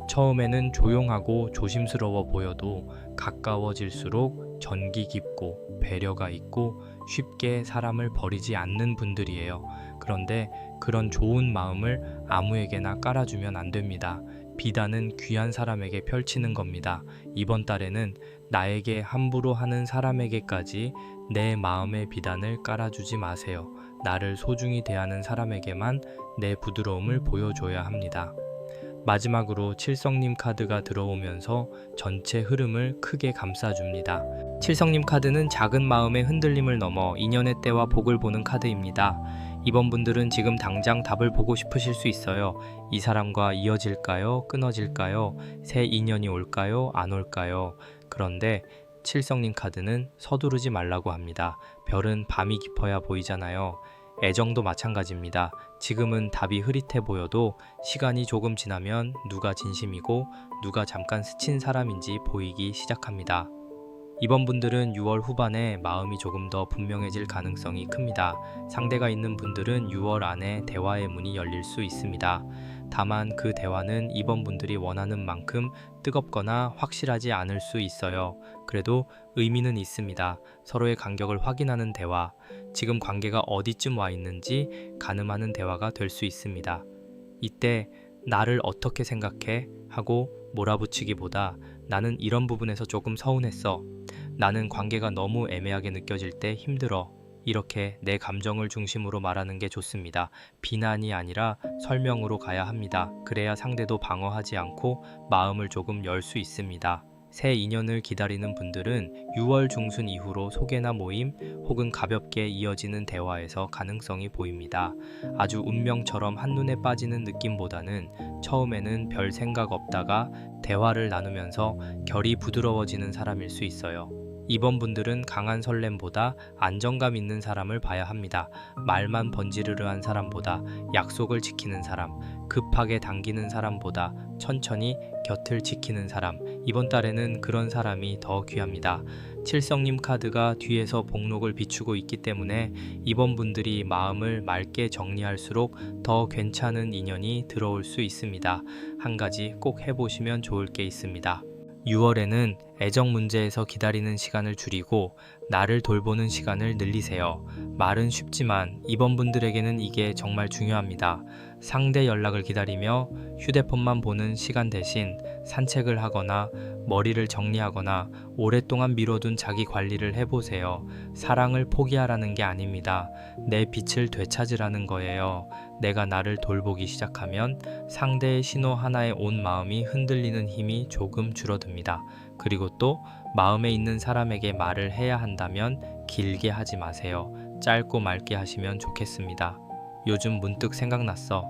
처음에는 조용하고 조심스러워 보여도 가까워질수록 전기 깊고 배려가 있고 쉽게 사람을 버리지 않는 분들이에요. 그런데 그런 좋은 마음을 아무에게나 깔아주면 안 됩니다. 비단은 귀한 사람에게 펼치는 겁니다. 이번 달에는 나에게 함부로 하는 사람에게까지 내 마음의 비단을 깔아주지 마세요. 나를 소중히 대하는 사람에게만 내 부드러움을 보여줘야 합니다. 마지막으로 칠성님 카드가 들어오면서 전체 흐름을 크게 감싸줍니다. 칠성님 카드는 작은 마음의 흔들림을 넘어 인연의 때와 복을 보는 카드입니다. 이번 분들은 지금 당장 답을 보고 싶으실 수 있어요. 이 사람과 이어질까요? 끊어질까요? 새 인연이 올까요? 안 올까요? 그런데 칠성님 카드는 서두르지 말라고 합니다. 별은 밤이 깊어야 보이잖아요. 애정도 마찬가지입니다. 지금은 답이 흐릿해 보여도 시간이 조금 지나면 누가 진심이고 누가 잠깐 스친 사람인지 보이기 시작합니다. 이번 분들은 6월 후반에 마음이 조금 더 분명해질 가능성이 큽니다. 상대가 있는 분들은 6월 안에 대화의 문이 열릴 수 있습니다. 다만 그 대화는 이번 분들이 원하는 만큼 뜨겁거나 확실하지 않을 수 있어요. 그래도 의미는 있습니다. 서로의 간격을 확인하는 대화, 지금 관계가 어디쯤 와 있는지 가늠하는 대화가 될 수 있습니다. 이때 나를 어떻게 생각해? 하고 몰아붙이기보다 나는 이런 부분에서 조금 서운했어. 나는 관계가 너무 애매하게 느껴질 때 힘들어. 이렇게 내 감정을 중심으로 말하는 게 좋습니다. 비난이 아니라 설명으로 가야 합니다. 그래야 상대도 방어하지 않고 마음을 조금 열 수 있습니다. 새 인연을 기다리는 분들은 6월 중순 이후로 소개나 모임 혹은 가볍게 이어지는 대화에서 가능성이 보입니다. 아주 운명처럼 한눈에 빠지는 느낌보다는 처음에는 별 생각 없다가 대화를 나누면서 결이 부드러워지는 사람일 수 있어요. 이번 분들은 강한 설렘보다 안정감 있는 사람을 봐야 합니다. 말만 번지르르한 사람보다 약속을 지키는 사람, 급하게 당기는 사람보다 천천히 곁을 지키는 사람, 이번 달에는 그런 사람이 더 귀합니다. 칠성님 카드가 뒤에서 복록을 비추고 있기 때문에 이번 분들이 마음을 맑게 정리할수록 더 괜찮은 인연이 들어올 수 있습니다. 한 가지 꼭 해보시면 좋을 게 있습니다. 6월에는 애정 문제에서 기다리는 시간을 줄이고 나를 돌보는 시간을 늘리세요. 말은 쉽지만 이번 분들에게는 이게 정말 중요합니다. 상대 연락을 기다리며 휴대폰만 보는 시간 대신 산책을 하거나 머리를 정리하거나 오랫동안 미뤄둔 자기 관리를 해보세요. 사랑을 포기하라는 게 아닙니다. 내 빛을 되찾으라는 거예요. 내가 나를 돌보기 시작하면 상대의 신호 하나에 온 마음이 흔들리는 힘이 조금 줄어듭니다. 그리고 또 마음에 있는 사람에게 말을 해야 한다면 길게 하지 마세요. 짧고 맑게 하시면 좋겠습니다. 요즘 문득 생각났어.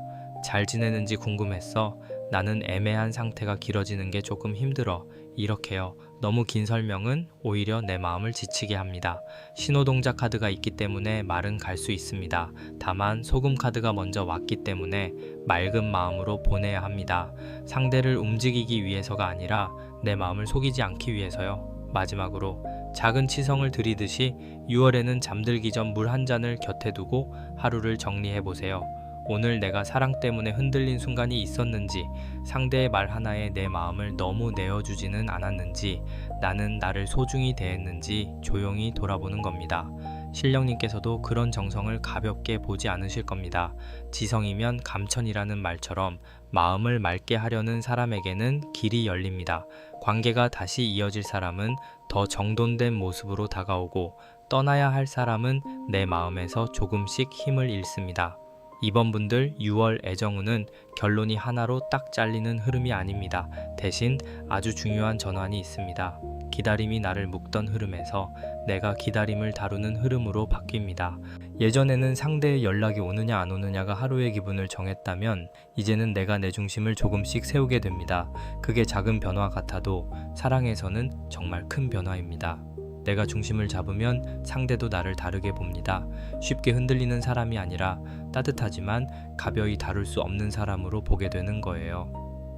잘 지내는지 궁금했어. 나는 애매한 상태가 길어지는 게 조금 힘들어. 이렇게요. 너무 긴 설명은 오히려 내 마음을 지치게 합니다. 신호동작 카드가 있기 때문에 말은 갈 수 있습니다. 다만 소금 카드가 먼저 왔기 때문에 맑은 마음으로 보내야 합니다. 상대를 움직이기 위해서가 아니라 내 마음을 속이지 않기 위해서요. 마지막으로 작은 치성을 드리듯이 6월에는 잠들기 전 물 한 잔을 곁에 두고 하루를 정리해 보세요. 오늘 내가 사랑 때문에 흔들린 순간이 있었는지, 상대의 말 하나에 내 마음을 너무 내어주지는 않았는지, 나는 나를 소중히 대했는지 조용히 돌아보는 겁니다. 신령님께서도 그런 정성을 가볍게 보지 않으실 겁니다. 지성이면 감천이라는 말처럼 마음을 맑게 하려는 사람에게는 길이 열립니다. 관계가 다시 이어질 사람은 더 정돈된 모습으로 다가오고, 떠나야 할 사람은 내 마음에서 조금씩 힘을 잃습니다. 이번 분들 6월 애정운은 결론이 하나로 딱 잘리는 흐름이 아닙니다. 대신 아주 중요한 전환이 있습니다. 기다림이 나를 묶던 흐름에서 내가 기다림을 다루는 흐름으로 바뀝니다. 예전에는 상대의 연락이 오느냐 안 오느냐가 하루의 기분을 정했다면 이제는 내가 내 중심을 조금씩 세우게 됩니다. 그게 작은 변화 같아도 사랑에서는 정말 큰 변화입니다. 내가 중심을 잡으면 상대도 나를 다르게 봅니다. 쉽게 흔들리는 사람이 아니라 따뜻하지만 가벼이 다룰 수 없는 사람으로 보게 되는 거예요.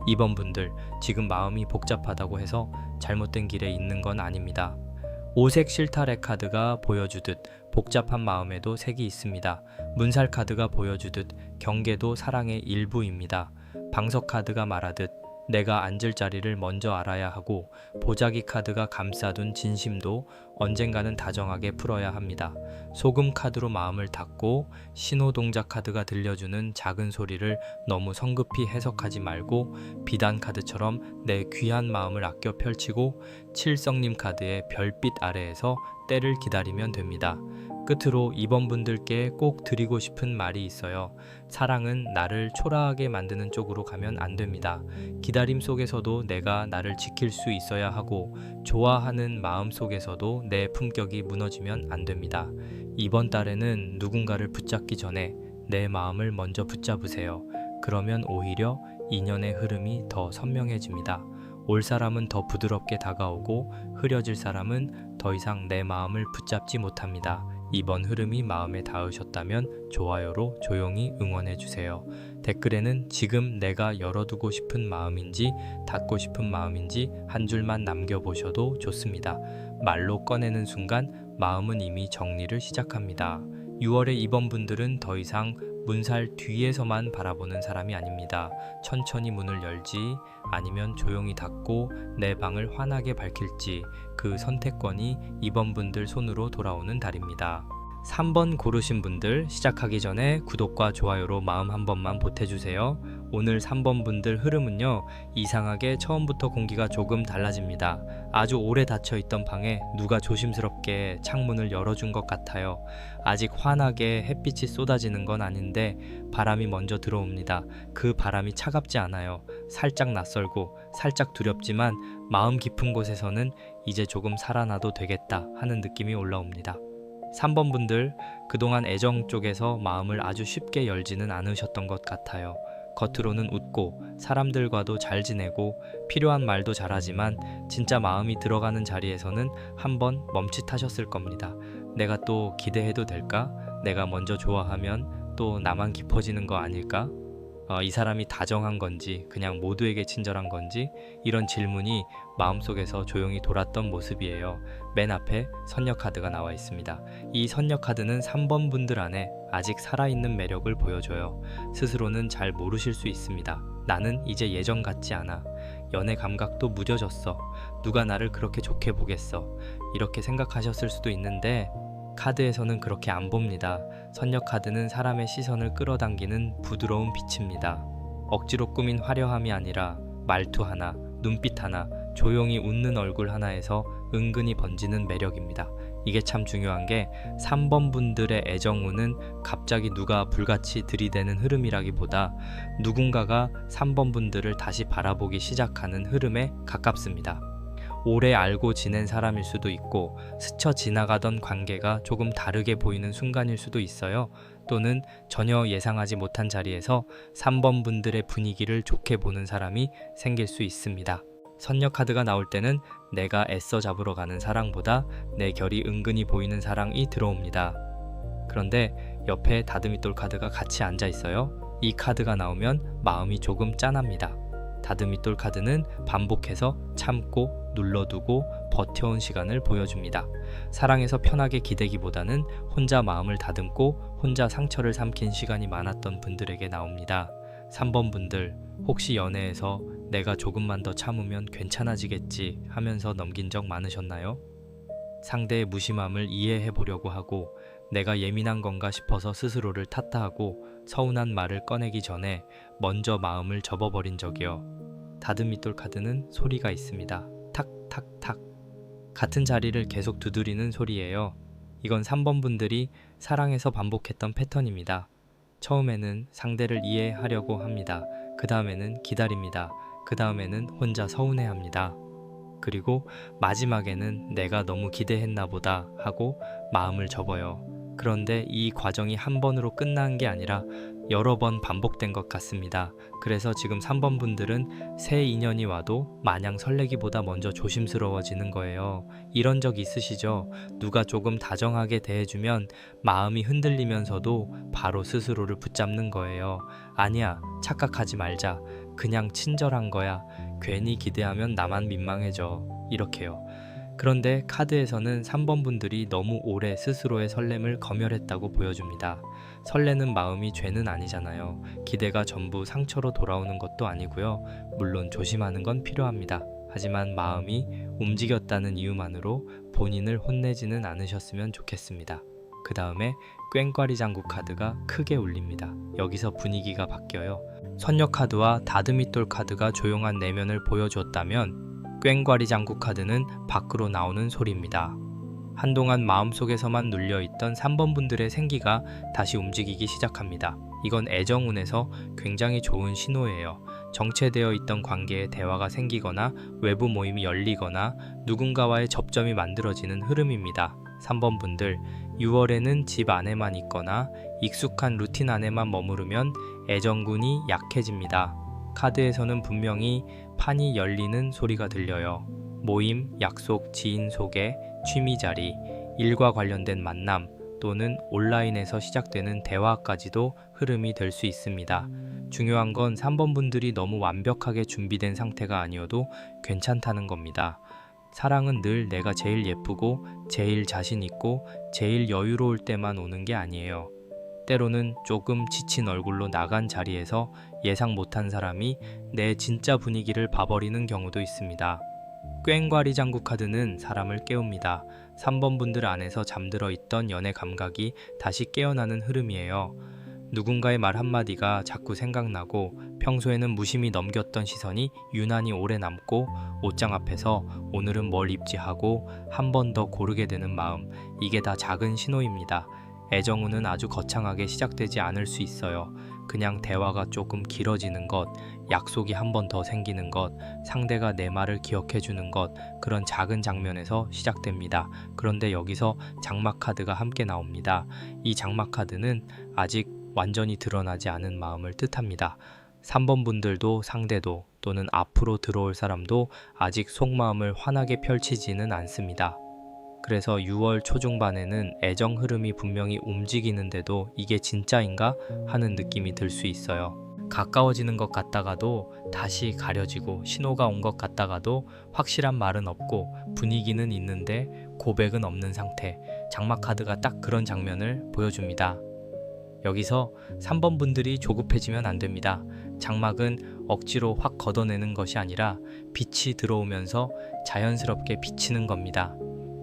이번 분들 지금 마음이 복잡하다고 해서 잘못된 길에 있는 건 아닙니다. 오색 실타래 카드가 보여주듯 복잡한 마음에도 색이 있습니다. 문살 카드가 보여주듯 경계도 사랑의 일부입니다. 방석 카드가 말하듯 내가 앉을 자리를 먼저 알아야 하고, 보자기 카드가 감싸둔 진심도 언젠가는 다정하게 풀어야 합니다. 소금 카드로 마음을 닫고 신호동작 카드가 들려주는 작은 소리를 너무 성급히 해석하지 말고 비단 카드처럼 내 귀한 마음을 아껴 펼치고 칠성님 카드의 별빛 아래에서 때를 기다리면 됩니다. 끝으로 이번 분들께 꼭 드리고 싶은 말이 있어요. 사랑은 나를 초라하게 만드는 쪽으로 가면 안 됩니다. 기다림 속에서도 내가 나를 지킬 수 있어야 하고, 좋아하는 마음 속에서도 내 품격이 무너지면 안 됩니다. 이번 달에는 누군가를 붙잡기 전에 내 마음을 먼저 붙잡으세요. 그러면 오히려 인연의 흐름이 더 선명해집니다. 올 사람은 더 부드럽게 다가오고 흐려질 사람은 더 이상 내 마음을 붙잡지 못합니다. 이번 흐름이 마음에 닿으셨다면 좋아요로 조용히 응원해주세요. 댓글에는 지금 내가 열어두고 싶은 마음인지 닫고 싶은 마음인지 한 줄만 남겨보셔도 좋습니다. 말로 꺼내는 순간 마음은 이미 정리를 시작합니다. 6월에 이번 분들은 더 이상 문살 뒤에서만 바라보는 사람이 아닙니다. 천천히 문을 열지 아니면 조용히 닫고 내 방을 환하게 밝힐지 그 선택권이 이번 분들 손으로 돌아오는 달입니다. 3번 고르신 분들 시작하기 전에 구독과 좋아요로 마음 한 번만 보태주세요. 오늘 3번 분들 흐름은요, 이상하게 처음부터 공기가 조금 달라집니다. 아주 오래 닫혀있던 방에 누가 조심스럽게 창문을 열어준 것 같아요. 아직 환하게 햇빛이 쏟아지는 건 아닌데 바람이 먼저 들어옵니다. 그 바람이 차갑지 않아요. 살짝 낯설고 살짝 두렵지만 마음 깊은 곳에서는 이제 조금 살아나도 되겠다 하는 느낌이 올라옵니다. 3번 분들, 그동안 애정 쪽에서 마음을 아주 쉽게 열지는 않으셨던 것 같아요. 겉으로는 웃고 사람들과도 잘 지내고 필요한 말도 잘하지만 진짜 마음이 들어가는 자리에서는 한번 멈칫하셨을 겁니다. 내가 또 기대해도 될까? 내가 먼저 좋아하면 또 나만 깊어지는 거 아닐까? 이 사람이 다정한 건지 그냥 모두에게 친절한 건지 이런 질문이 마음속에서 조용히 돌았던 모습이에요. 맨 앞에 선녀 카드가 나와 있습니다. 이 선녀 카드는 3번 분들 안에 아직 살아있는 매력을 보여줘요. 스스로는 잘 모르실 수 있습니다. 나는 이제 예전 같지 않아. 연애 감각도 무뎌졌어. 누가 나를 그렇게 좋게 보겠어. 이렇게 생각하셨을 수도 있는데 카드에서는 그렇게 안 봅니다. 선녀 카드는 사람의 시선을 끌어당기는 부드러운 빛입니다. 억지로 꾸민 화려함이 아니라 말투 하나, 눈빛 하나, 조용히 웃는 얼굴 하나에서 은근히 번지는 매력입니다. 이게 참 중요한 게 3번 분들의 애정운은 갑자기 누가 불같이 들이대는 흐름이라기보다 누군가가 3번 분들을 다시 바라보기 시작하는 흐름에 가깝습니다. 오래 알고 지낸 사람일 수도 있고 스쳐 지나가던 관계가 조금 다르게 보이는 순간일 수도 있어요. 또는 전혀 예상하지 못한 자리에서 3번 분들의 분위기를 좋게 보는 사람이 생길 수 있습니다. 선녀 카드가 나올 때는 내가 애써 잡으러 가는 사랑보다 내 결이 은근히 보이는 사랑이 들어옵니다. 그런데 옆에 다듬이돌 카드가 같이 앉아 있어요. 이 카드가 나오면 마음이 조금 짠합니다. 다듬이돌 카드는 반복해서 참고 눌러두고 버텨온 시간을 보여줍니다. 사랑에서 편하게 기대기보다는 혼자 마음을 다듬고 혼자 상처를 삼킨 시간이 많았던 분들에게 나옵니다. 3번 분들, 혹시 연애에서 내가 조금만 더 참으면 괜찮아지겠지 하면서 넘긴 적 많으셨나요? 상대의 무심함을 이해해 보려고 하고 내가 예민한 건가 싶어서 스스로를 탓하고 서운한 말을 꺼내기 전에 먼저 마음을 접어버린 적이요. 다듬이돌 카드는 소리가 있습니다. 탁탁탁. 같은 자리를 계속 두드리는 소리예요. 이건 3번 분들이 사랑에서 반복했던 패턴입니다. 처음에는 상대를 이해하려고 합니다. 그 다음에는 기다립니다. 그 다음에는 혼자 서운해합니다. 그리고 마지막에는 내가 너무 기대했나 보다 하고 마음을 접어요. 그런데 이 과정이 한 번으로 끝난 게 아니라 여러 번 반복된 것 같습니다. 그래서 지금 3번 분들은 새 인연이 와도 마냥 설레기보다 먼저 조심스러워지는 거예요. 이런 적 있으시죠? 누가 조금 다정하게 대해주면 마음이 흔들리면서도 바로 스스로를 붙잡는 거예요. 아니야, 착각하지 말자. 그냥 친절한 거야. 괜히 기대하면 나만 민망해져. 이렇게요. 그런데 카드에서는 3번 분들이 너무 오래 스스로의 설렘을 검열했다고 보여줍니다. 설레는 마음이 죄는 아니잖아요. 기대가 전부 상처로 돌아오는 것도 아니고요. 물론 조심하는 건 필요합니다. 하지만 마음이 움직였다는 이유만으로 본인을 혼내지는 않으셨으면 좋겠습니다. 그 다음에 꽹과리 장구 카드가 크게 울립니다. 여기서 분위기가 바뀌어요. 선녀 카드와 다듬이돌 카드가 조용한 내면을 보여주었다면 꽹과리 장구 카드는 밖으로 나오는 소리입니다. 한동안 마음속에서만 눌려있던 3번 분들의 생기가 다시 움직이기 시작합니다. 이건 애정운에서 굉장히 좋은 신호예요. 정체되어 있던 관계에 대화가 생기거나 외부 모임이 열리거나 누군가와의 접점이 만들어지는 흐름입니다. 3번 분들, 6월에는 집 안에만 있거나 익숙한 루틴 안에만 머무르면 애정군이 약해집니다. 카드에서는 분명히 판이 열리는 소리가 들려요. 모임, 약속, 지인 소개, 취미 자리, 일과 관련된 만남 또는 온라인에서 시작되는 대화까지도 흐름이 될 수 있습니다. 중요한 건 3번 분들이 너무 완벽하게 준비된 상태가 아니어도 괜찮다는 겁니다. 사랑은 늘 내가 제일 예쁘고 제일 자신 있고 제일 여유로울 때만 오는 게 아니에요. 때로는 조금 지친 얼굴로 나간 자리에서 예상 못한 사람이 내 진짜 분위기를 봐버리는 경우도 있습니다. 꽹과리 장구 카드는 사람을 깨웁니다. 3번 분들 안에서 잠들어 있던 연애 감각이 다시 깨어나는 흐름이에요. 누군가의 말 한마디가 자꾸 생각나고 평소에는 무심히 넘겼던 시선이 유난히 오래 남고 옷장 앞에서 오늘은 뭘 입지 하고 한 번 더 고르게 되는 마음, 이게 다 작은 신호입니다. 애정운은 아주 거창하게 시작되지 않을 수 있어요. 그냥 대화가 조금 길어지는 것, 약속이 한 번 더 생기는 것, 상대가 내 말을 기억해 주는 것, 그런 작은 장면에서 시작됩니다. 그런데 여기서 장막 카드가 함께 나옵니다. 이 장막 카드는 아직 완전히 드러나지 않은 마음을 뜻합니다. 3번 분들도 상대도 또는 앞으로 들어올 사람도 아직 속마음을 환하게 펼치지는 않습니다. 그래서 6월 초중반에는 애정 흐름이 분명히 움직이는데도 이게 진짜인가 하는 느낌이 들 수 있어요. 가까워지는 것 같다가도 다시 가려지고 신호가 온 것 같다가도 확실한 말은 없고 분위기는 있는데 고백은 없는 상태. 장막 카드가 딱 그런 장면을 보여줍니다. 여기서 3번 분들이 조급해지면 안 됩니다. 장막은 억지로 확 걷어내는 것이 아니라 빛이 들어오면서 자연스럽게 비치는 겁니다.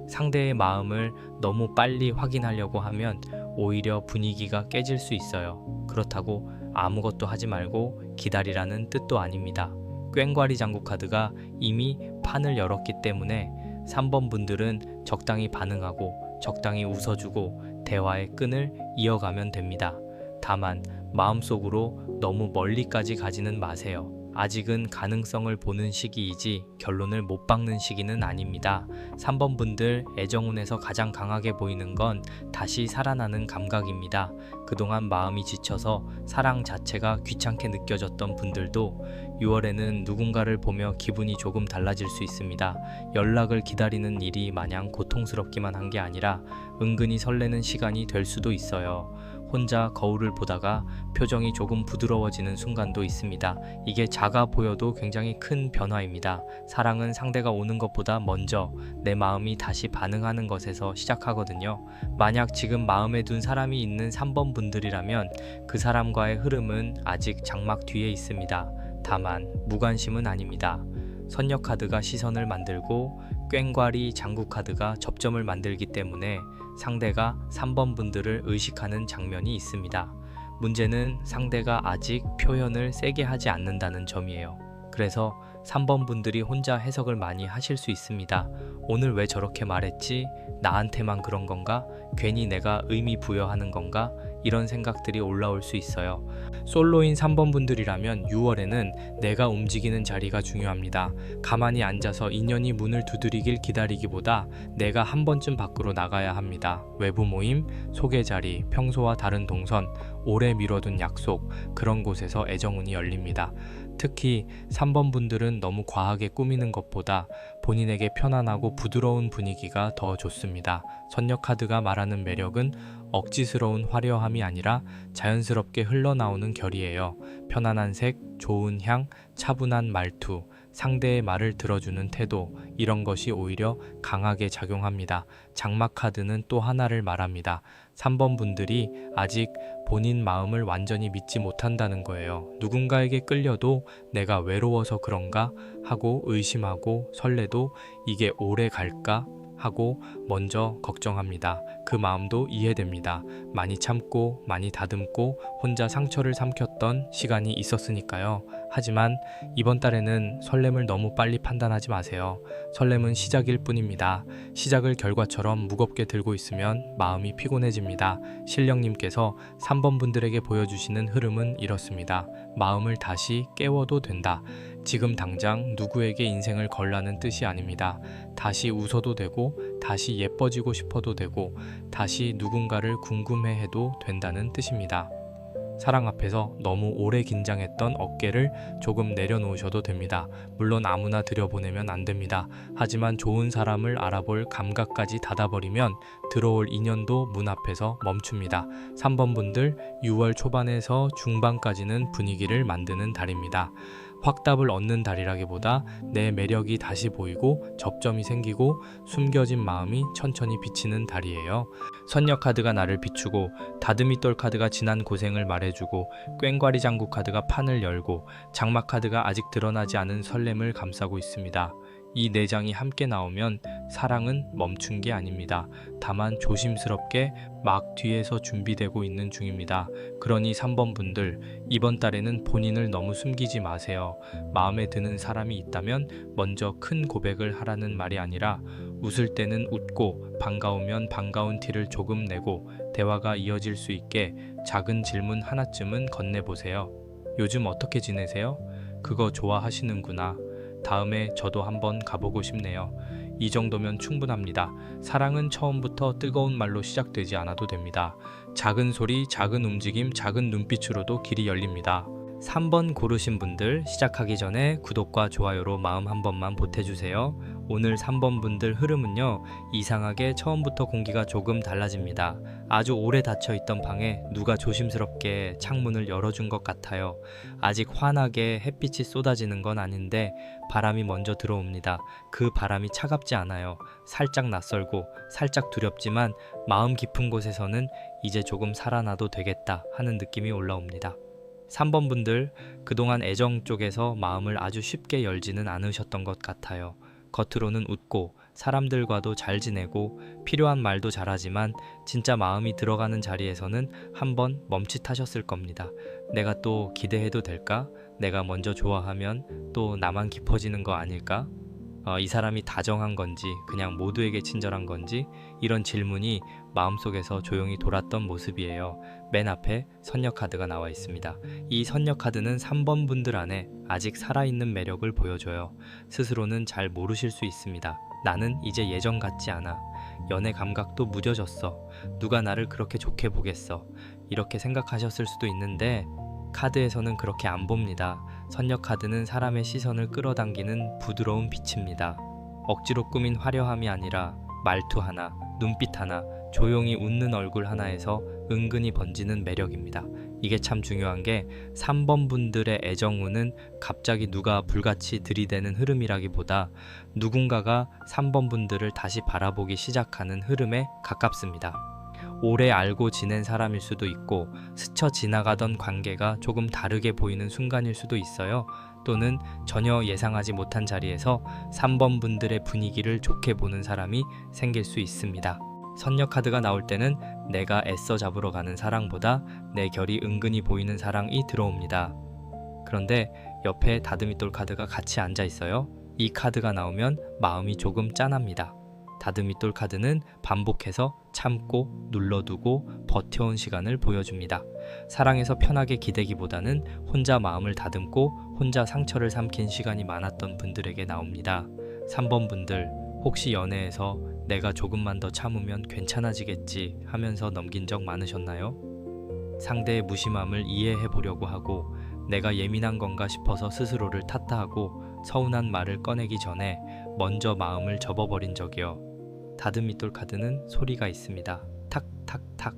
상대의 마음을 너무 빨리 확인하려고 하면 오히려 분위기가 깨질 수 있어요. 그렇다고 아무것도 하지 말고 기다리라는 뜻도 아닙니다. 꽹과리 장구 카드가 이미 판을 열었기 때문에 3번 분들은 적당히 반응하고 적당히 웃어주고 대화의 끈을 이어가면 됩니다. 다만 마음속으로 너무 멀리까지 가지는 마세요. 아직은 가능성을 보는 시기이지 결론을 못 박는 시기는 아닙니다. 3번 분들 애정운에서 가장 강하게 보이는 건 다시 살아나는 감각입니다. 그동안 마음이 지쳐서 사랑 자체가 귀찮게 느껴졌던 분들도 6월에는 누군가를 보며 기분이 조금 달라질 수 있습니다. 연락을 기다리는 일이 마냥 고통스럽기만 한 게 아니라 은근히 설레는 시간이 될 수도 있어요. 혼자 거울을 보다가 표정이 조금 부드러워지는 순간도 있습니다. 이게 작아 보여도 굉장히 큰 변화입니다. 사랑은 상대가 오는 것보다 먼저 내 마음이 다시 반응하는 것에서 시작하거든요. 만약 지금 마음에 둔 사람이 있는 3번 분들이라면 그 사람과의 흐름은 아직 장막 뒤에 있습니다. 다만 무관심은 아닙니다. 선녀 카드가 시선을 만들고 꽹과리 장구 카드가 접점을 만들기 때문에 상대가 3번 분들을 의식하는 장면이 있습니다. 문제는 상대가 아직 표현을 세게 하지 않는다는 점이에요. 그래서 3번 분들이 혼자 해석을 많이 하실 수 있습니다. 오늘 왜 저렇게 말했지? 나한테만 그런 건가? 괜히 내가 의미 부여하는 건가? 이런 생각들이 올라올 수 있어요. 솔로인 3번 분들이라면 6월에는 내가 움직이는 자리가 중요합니다. 가만히 앉아서 인연이 문을 두드리길 기다리기보다 내가 한 번쯤 밖으로 나가야 합니다. 외부 모임, 소개 자리, 평소와 다른 동선, 오래 미뤄둔 약속, 그런 곳에서 애정운이 열립니다. 특히 3번 분들은 너무 과하게 꾸미는 것보다 본인에게 편안하고 부드러운 분위기가 더 좋습니다. 선녀 카드가 말하는 매력은 억지스러운 화려함이 아니라 자연스럽게 흘러나오는 결이에요. 편안한 색, 좋은 향, 차분한 말투, 상대의 말을 들어주는 태도, 이런 것이 오히려 강하게 작용합니다. 장막 카드는 또 하나를 말합니다. 3번 분들이 아직 본인 마음을 완전히 믿지 못한다는 거예요. 누군가에게 끌려도 내가 외로워서 그런가 하고 의심하고 설레도 이게 오래 갈까 하고 먼저 걱정합니다. 그 마음도 이해됩니다. 많이 참고 많이 다듬고 혼자 상처를 삼켰던 시간이 있었으니까요. 하지만 이번 달에는 설렘을 너무 빨리 판단하지 마세요. 설렘은 시작일 뿐입니다. 시작을 결과처럼 무겁게 들고 있으면 마음이 피곤해집니다. 신령님께서 3번 분들에게 보여주시는 흐름은 이렇습니다. 마음을 다시 깨워도 된다. 지금 당장 누구에게 인생을 걸라는 뜻이 아닙니다. 다시 웃어도 되고 다시 예뻐지고 싶어도 되고 다시 누군가를 궁금해해도 된다는 뜻입니다. 사랑 앞에서 너무 오래 긴장했던 어깨를 조금 내려놓으셔도 됩니다. 물론 아무나 들여보내면 안 됩니다. 하지만 좋은 사람을 알아볼 감각까지 닫아버리면 들어올 인연도 문 앞에서 멈춥니다. 3번 분들 6월 초반에서 중반까지는 분위기를 만드는 달입니다. 확답을 얻는 달이라기보다 내 매력이 다시 보이고 접점이 생기고 숨겨진 마음이 천천히 비치는 달이에요. 선녀 카드가 나를 비추고 다듬이돌 카드가 지난 고생을 말해주고 꽹과리 장구 카드가 판을 열고 장막 카드가 아직 드러나지 않은 설렘을 감싸고 있습니다. 이 네 장이 함께 나오면 사랑은 멈춘 게 아닙니다. 다만 조심스럽게 막 뒤에서 준비되고 있는 중입니다. 그러니 3번 분들, 이번 달에는 본인을 너무 숨기지 마세요. 마음에 드는 사람이 있다면 먼저 큰 고백을 하라는 말이 아니라 웃을 때는 웃고 반가우면 반가운 티를 조금 내고 대화가 이어질 수 있게 작은 질문 하나쯤은 건네보세요. 요즘 어떻게 지내세요? 그거 좋아하시는구나. 다음에 저도 한번 가보고 싶네요. 이 정도면 충분합니다. 사랑은 처음부터 뜨거운 말로 시작되지 않아도 됩니다. 작은 소리, 작은 움직임, 작은 눈빛으로도 길이 열립니다. 3번 고르신 분들, 시작하기 전에 구독과 좋아요로 마음 한 번만 보태주세요. 오늘 3번 분들 흐름은요, 이상하게 처음부터 공기가 조금 달라집니다. 아주 오래 닫혀있던 방에 누가 조심스럽게 창문을 열어준 것 같아요. 아직 환하게 햇빛이 쏟아지는 건 아닌데 바람이 먼저 들어옵니다. 그 바람이 차갑지 않아요. 살짝 낯설고 살짝 두렵지만 마음 깊은 곳에서는 이제 조금 살아나도 되겠다 하는 느낌이 올라옵니다. 3번 분들, 그동안 애정 쪽에서 마음을 아주 쉽게 열지는 않으셨던 것 같아요. 겉으로는 웃고 사람들과도 잘 지내고 필요한 말도 잘하지만 진짜 마음이 들어가는 자리에서는 한번 멈칫하셨을 겁니다. 내가 또 기대해도 될까? 내가 먼저 좋아하면 또 나만 깊어지는 거 아닐까? 이 사람이 다정한 건지 그냥 모두에게 친절한 건지 이런 질문이 마음속에서 조용히 돌았던 모습이에요. 맨 앞에 선녀 카드가 나와 있습니다. 이 선녀 카드는 3번 분들 안에 아직 살아있는 매력을 보여줘요. 스스로는 잘 모르실 수 있습니다. 나는 이제 예전 같지 않아. 연애 감각도 무뎌졌어. 누가 나를 그렇게 좋게 보겠어. 이렇게 생각하셨을 수도 있는데 카드에서는 그렇게 안 봅니다. 선녀 카드는 사람의 시선을 끌어당기는 부드러운 빛입니다. 억지로 꾸민 화려함이 아니라 말투 하나, 눈빛 하나, 조용히 웃는 얼굴 하나에서 은근히 번지는 매력입니다. 이게 참 중요한 게 3번 분들의 애정운은 갑자기 누가 불같이 들이대는 흐름이라기보다 누군가가 3번 분들을 다시 바라보기 시작하는 흐름에 가깝습니다. 오래 알고 지낸 사람일 수도 있고 스쳐 지나가던 관계가 조금 다르게 보이는 순간일 수도 있어요. 또는 전혀 예상하지 못한 자리에서 3번 분들의 분위기를 좋게 보는 사람이 생길 수 있습니다. 선녀 카드가 나올 때는 내가 애써 잡으러 가는 사랑보다 내 결이 은근히 보이는 사랑이 들어옵니다. 그런데 옆에 다듬이돌 카드가 같이 앉아 있어요. 이 카드가 나오면 마음이 조금 짠합니다. 다듬이돌 카드는 반복해서 참고 눌러두고 버텨온 시간을 보여줍니다. 사랑에서 편하게 기대기보다는 혼자 마음을 다듬고 혼자 상처를 삼킨 시간이 많았던 분들에게 나옵니다. 3번 분들, 혹시 연애에서 내가 조금만 더 참으면 괜찮아지겠지 하면서 넘긴 적 많으셨나요? 상대의 무심함을 이해해 보려고 하고 내가 예민한 건가 싶어서 스스로를 탓하고 서운한 말을 꺼내기 전에 먼저 마음을 접어버린 적이요. 다듬이돌 카드는 소리가 있습니다. 탁탁탁.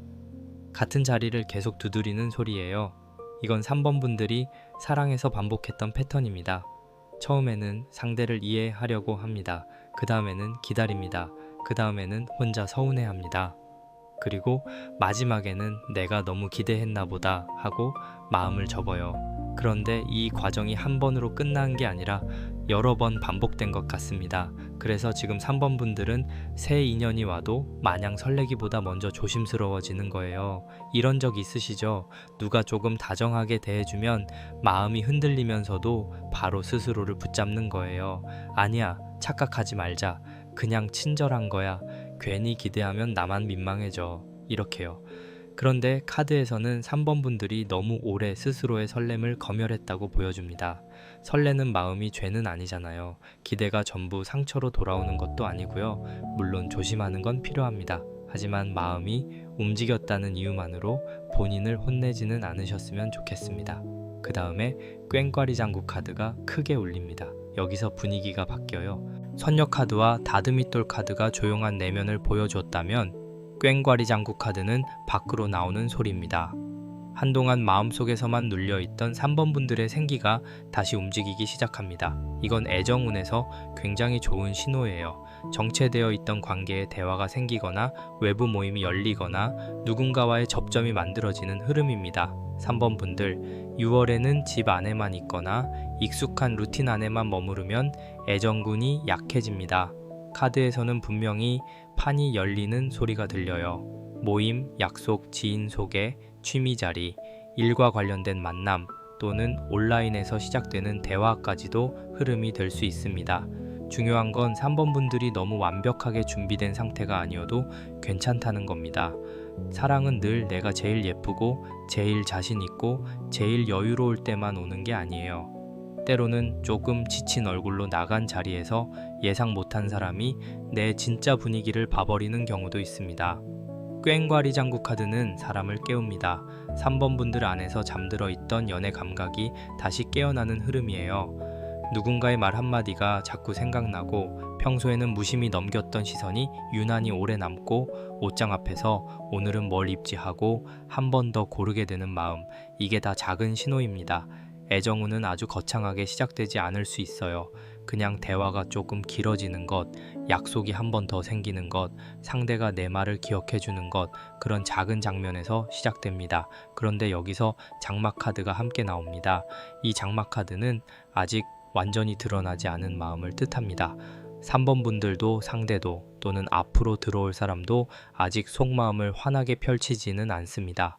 같은 자리를 계속 두드리는 소리예요. 이건 3번 분들이 사랑에서 반복했던 패턴입니다. 처음에는 상대를 이해하려고 합니다. 그 다음에는 기다립니다. 그 다음에는 혼자 서운해합니다. 그리고 마지막에는 내가 너무 기대했나 보다 하고 마음을 접어요. 그런데 이 과정이 한 번으로 끝난 게 아니라 여러 번 반복된 것 같습니다. 그래서 지금 3번 분들은 새 인연이 와도 마냥 설레기보다 먼저 조심스러워지는 거예요. 이런 적 있으시죠? 누가 조금 다정하게 대해주면 마음이 흔들리면서도 바로 스스로를 붙잡는 거예요. 아니야, 착각하지 말자. 그냥 친절한 거야. 괜히 기대하면 나만 민망해져. 이렇게요. 그런데 카드에서는 3번 분들이 너무 오래 스스로의 설렘을 검열했다고 보여줍니다. 설레는 마음이 죄는 아니잖아요. 기대가 전부 상처로 돌아오는 것도 아니고요. 물론 조심하는 건 필요합니다. 하지만 마음이 움직였다는 이유만으로 본인을 혼내지는 않으셨으면 좋겠습니다. 그 다음에 꽹과리 장구 카드가 크게 울립니다. 여기서 분위기가 바뀌어요. 선녀 카드와 다듬이돌 카드가 조용한 내면을 보여줬다면 꽹과리 장구 카드는 밖으로 나오는 소리입니다. 한동안 마음속에서만 눌려있던 3번 분들의 생기가 다시 움직이기 시작합니다. 이건 애정운에서 굉장히 좋은 신호예요. 정체되어 있던 관계에 대화가 생기거나 외부 모임이 열리거나 누군가와의 접점이 만들어지는 흐름입니다. 3번 분들, 6월에는 집 안에만 있거나 익숙한 루틴 안에만 머무르면 애정군이 약해집니다. 카드에서는 분명히 판이 열리는 소리가 들려요. 모임, 약속, 지인 소개, 취미 자리, 일과 관련된 만남 또는 온라인에서 시작되는 대화까지도 흐름이 될 수 있습니다. 중요한 건 3번 분들이 너무 완벽하게 준비된 상태가 아니어도 괜찮다는 겁니다. 사랑은 늘 내가 제일 예쁘고 제일 자신 있고 제일 여유로울 때만 오는 게 아니에요. 때로는 조금 지친 얼굴로 나간 자리에서 예상 못한 사람이 내 진짜 분위기를 봐버리는 경우도 있습니다. 꽹과리 장구 카드는 사람을 깨웁니다. 3번 분들 안에서 잠들어 있던 연애 감각이 다시 깨어나는 흐름이에요. 누군가의 말 한마디가 자꾸 생각나고 평소에는 무심히 넘겼던 시선이 유난히 오래 남고 옷장 앞에서 오늘은 뭘 입지 하고 한 번 더 고르게 되는 마음, 이게 다 작은 신호입니다. 애정운은 아주 거창하게 시작되지 않을 수 있어요. 그냥 대화가 조금 길어지는 것, 약속이 한 번 더 생기는 것, 상대가 내 말을 기억해 주는 것, 그런 작은 장면에서 시작됩니다. 그런데 여기서 장막 카드가 함께 나옵니다. 이 장막 카드는 아직 완전히 드러나지 않은 마음을 뜻합니다. 3번 분들도 상대도 또는 앞으로 들어올 사람도 아직 속마음을 환하게 펼치지는 않습니다.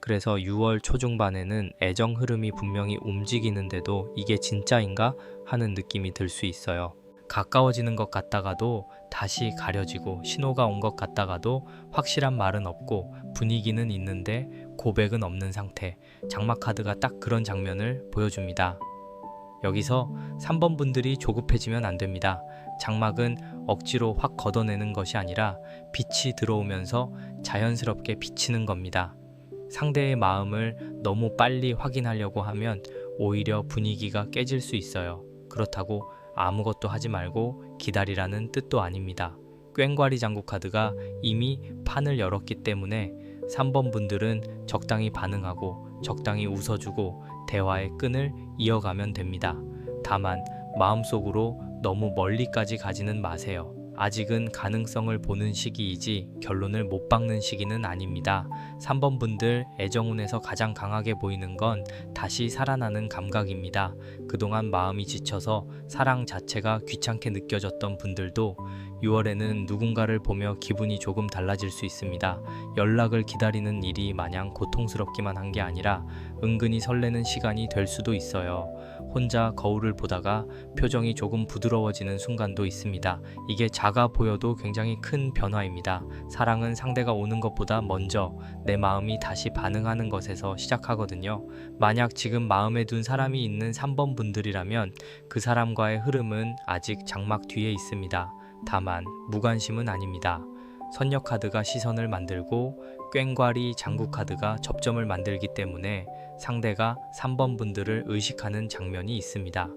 그래서 6월 초중반에는 애정 흐름이 분명히 움직이는데도 이게 진짜인가 하는 느낌이 들 수 있어요. 가까워지는 것 같다가도 다시 가려지고 신호가 온 것 같다가도 확실한 말은 없고 분위기는 있는데 고백은 없는 상태. 장막 카드가 딱 그런 장면을 보여줍니다. 여기서 3번 분들이 조급해지면 안 됩니다. 장막은 억지로 확 걷어내는 것이 아니라 빛이 들어오면서 자연스럽게 비치는 겁니다. 상대의 마음을 너무 빨리 확인하려고 하면 오히려 분위기가 깨질 수 있어요. 그렇다고 아무것도 하지 말고 기다리라는 뜻도 아닙니다. 꽹과리 장구 카드가 이미 판을 열었기 때문에 3번 분들은 적당히 반응하고 적당히 웃어주고 대화의 끈을 이어가면 됩니다. 다만 마음속으로 너무 멀리까지 가지는 마세요. 아직은 가능성을 보는 시기이지 결론을 못 박는 시기는 아닙니다. 3번 분들 애정운에서 가장 강하게 보이는 건 다시 살아나는 감각입니다. 그동안 마음이 지쳐서 사랑 자체가 귀찮게 느껴졌던 분들도 6월에는 누군가를 보며 기분이 조금 달라질 수 있습니다. 연락을 기다리는 일이 마냥 고통스럽기만 한 게 아니라 은근히 설레는 시간이 될 수도 있어요. 혼자 거울을 보다가 표정이 조금 부드러워지는 순간도 있습니다. 이게 작아 보여도 굉장히 큰 변화입니다. 사랑은 상대가 오는 것보다 먼저 내 마음이 다시 반응하는 것에서 시작하거든요. 만약 지금 마음에 둔 사람이 있는 3번 분들이라면 그 사람과의 흐름은 아직 장막 뒤에 있습니다. 다만 무관심은 아닙니다. 선녀 카드가 시선을 만들고 꽹과리 장구 카드가 접점을 만들기 때문에 상대가 3번 분들을 의식하는 장면이 있습니다.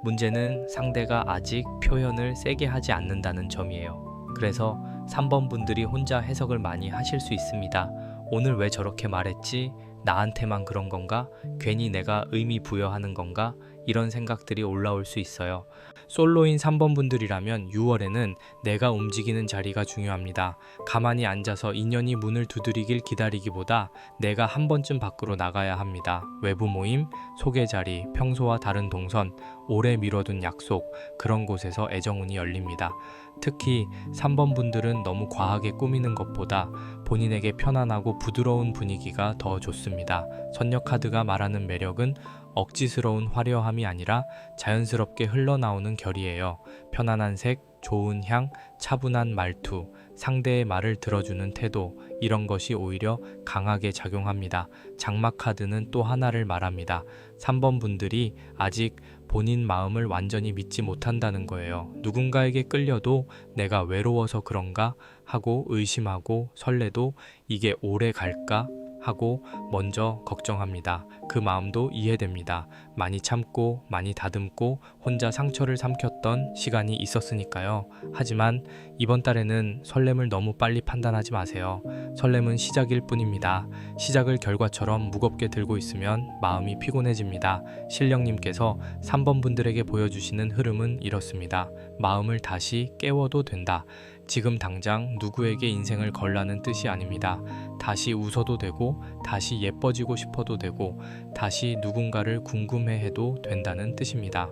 문제는 상대가 아직 표현을 세게 하지 않는다는 점이에요. 그래서 3번 분들이 혼자 해석을 많이 하실 수 있습니다. 오늘 왜 저렇게 말했지? 나한테만 그런 건가? 괜히 내가 의미 부여하는 건가? 이런 생각들이 올라올 수 있어요. 솔로인 3번 분들이라면 6월에는 내가 움직이는 자리가 중요합니다. 가만히 앉아서 인연이 문을 두드리길 기다리기보다 내가 한 번쯤 밖으로 나가야 합니다. 외부 모임, 소개 자리, 평소와 다른 동선, 오래 미뤄둔 약속, 그런 곳에서 애정운이 열립니다. 특히 3번 분들은 너무 과하게 꾸미는 것보다 본인에게 편안하고 부드러운 분위기가 더 좋습니다. 선녀 카드가 말하는 매력은 억지스러운 화려함이 아니라 자연스럽게 흘러나오는 결이에요. 편안한 색, 좋은 향, 차분한 말투, 상대의 말을 들어주는 태도, 이런 것이 오히려 강하게 작용합니다. 장막 카드는 또 하나를 말합니다. 3번 분들이 아직 본인 마음을 완전히 믿지 못한다는 거예요. 누군가에게 끌려도 내가 외로워서 그런가 하고 의심하고 설레도 이게 오래 갈까 하고 먼저 걱정합니다. 그 마음도 이해됩니다. 많이 참고 많이 다듬고 혼자 상처를 삼켰던 시간이 있었으니까요. 하지만 이번 달에는 설렘을 너무 빨리 판단하지 마세요. 설렘은 시작일 뿐입니다. 시작을 결과처럼 무겁게 들고 있으면 마음이 피곤해집니다. 신령님께서 3번 분들에게 보여주시는 흐름은 이렇습니다. 마음을 다시 깨워도 된다. 지금 당장 누구에게 인생을 걸라는 뜻이 아닙니다. 다시 웃어도 되고 다시 예뻐지고 싶어도 되고 다시 누군가를 궁금해해도 된다는 뜻입니다.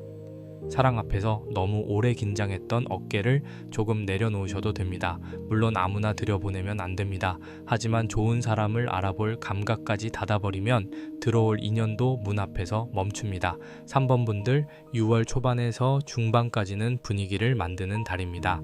사랑 앞에서 너무 오래 긴장했던 어깨를 조금 내려놓으셔도 됩니다. 물론 아무나 들여보내면 안 됩니다. 하지만 좋은 사람을 알아볼 감각까지 닫아버리면 들어올 인연도 문 앞에서 멈춥니다. 3번 분들 6월 초반에서 중반까지는 분위기를 만드는 달입니다.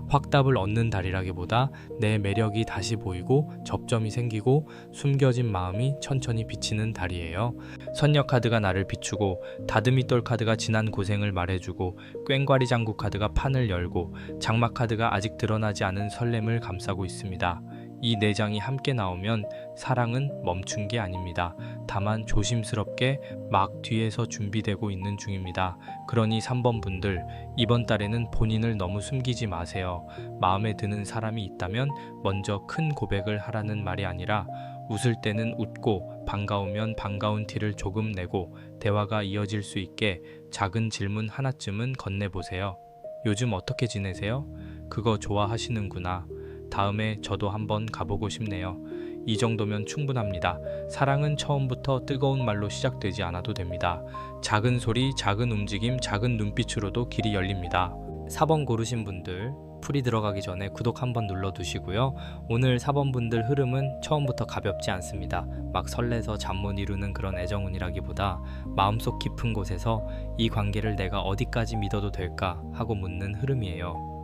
확답을 얻는 달이라기보다 내 매력이 다시 보이고 접점이 생기고 숨겨진 마음이 천천히 비치는 달이에요. 선녀 카드가 나를 비추고 다듬이돌 카드가 지난 고생을 말해주고 꽹과리 장구 카드가 판을 열고 장막 카드가 아직 드러나지 않은 설렘을 감싸고 있습니다. 이 4장이 함께 나오면 사랑은 멈춘 게 아닙니다. 다만 조심스럽게 막 뒤에서 준비되고 있는 중입니다. 그러니 3번 분들 이번 달에는 본인을 너무 숨기지 마세요. 마음에 드는 사람이 있다면 먼저 큰 고백을 하라는 말이 아니라 웃을 때는 웃고 반가우면 반가운 티를 조금 내고 대화가 이어질 수 있게 작은 질문 하나쯤은 건네보세요. 요즘 어떻게 지내세요? 그거 좋아하시는구나. 다음에 저도 한번 가보고 싶네요. 이 정도면 충분합니다. 사랑은 처음부터 뜨거운 말로 시작되지 않아도 됩니다. 작은 소리, 작은 움직임, 작은 눈빛으로도 길이 열립니다. 4번 고르신 분들 풀이 들어가기 전에 구독 한번 눌러두시고요. 오늘 4번 분들 흐름은 처음부터 가볍지 않습니다. 막 설레서 잠 못 이루는 그런 애정운이라기보다 마음속 깊은 곳에서 이 관계를 내가 어디까지 믿어도 될까 하고 묻는 흐름이에요.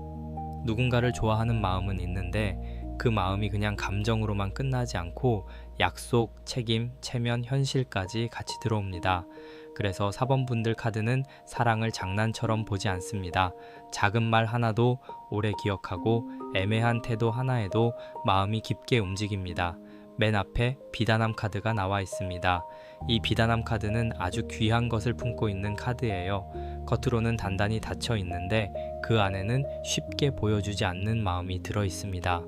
누군가를 좋아하는 마음은 있는데 그 마음이 그냥 감정으로만 끝나지 않고 약속, 책임, 체면, 현실까지 같이 들어옵니다. 그래서 4번 분들 카드는 사랑을 장난처럼 보지 않습니다. 작은 말 하나도 오래 기억하고 애매한 태도 하나에도 마음이 깊게 움직입니다. 맨 앞에 비단함 카드가 나와 있습니다. 이 비단함 카드는 아주 귀한 것을 품고 있는 카드예요. 겉으로는 단단히 닫혀 있는데 그 안에는 쉽게 보여주지 않는 마음이 들어 있습니다.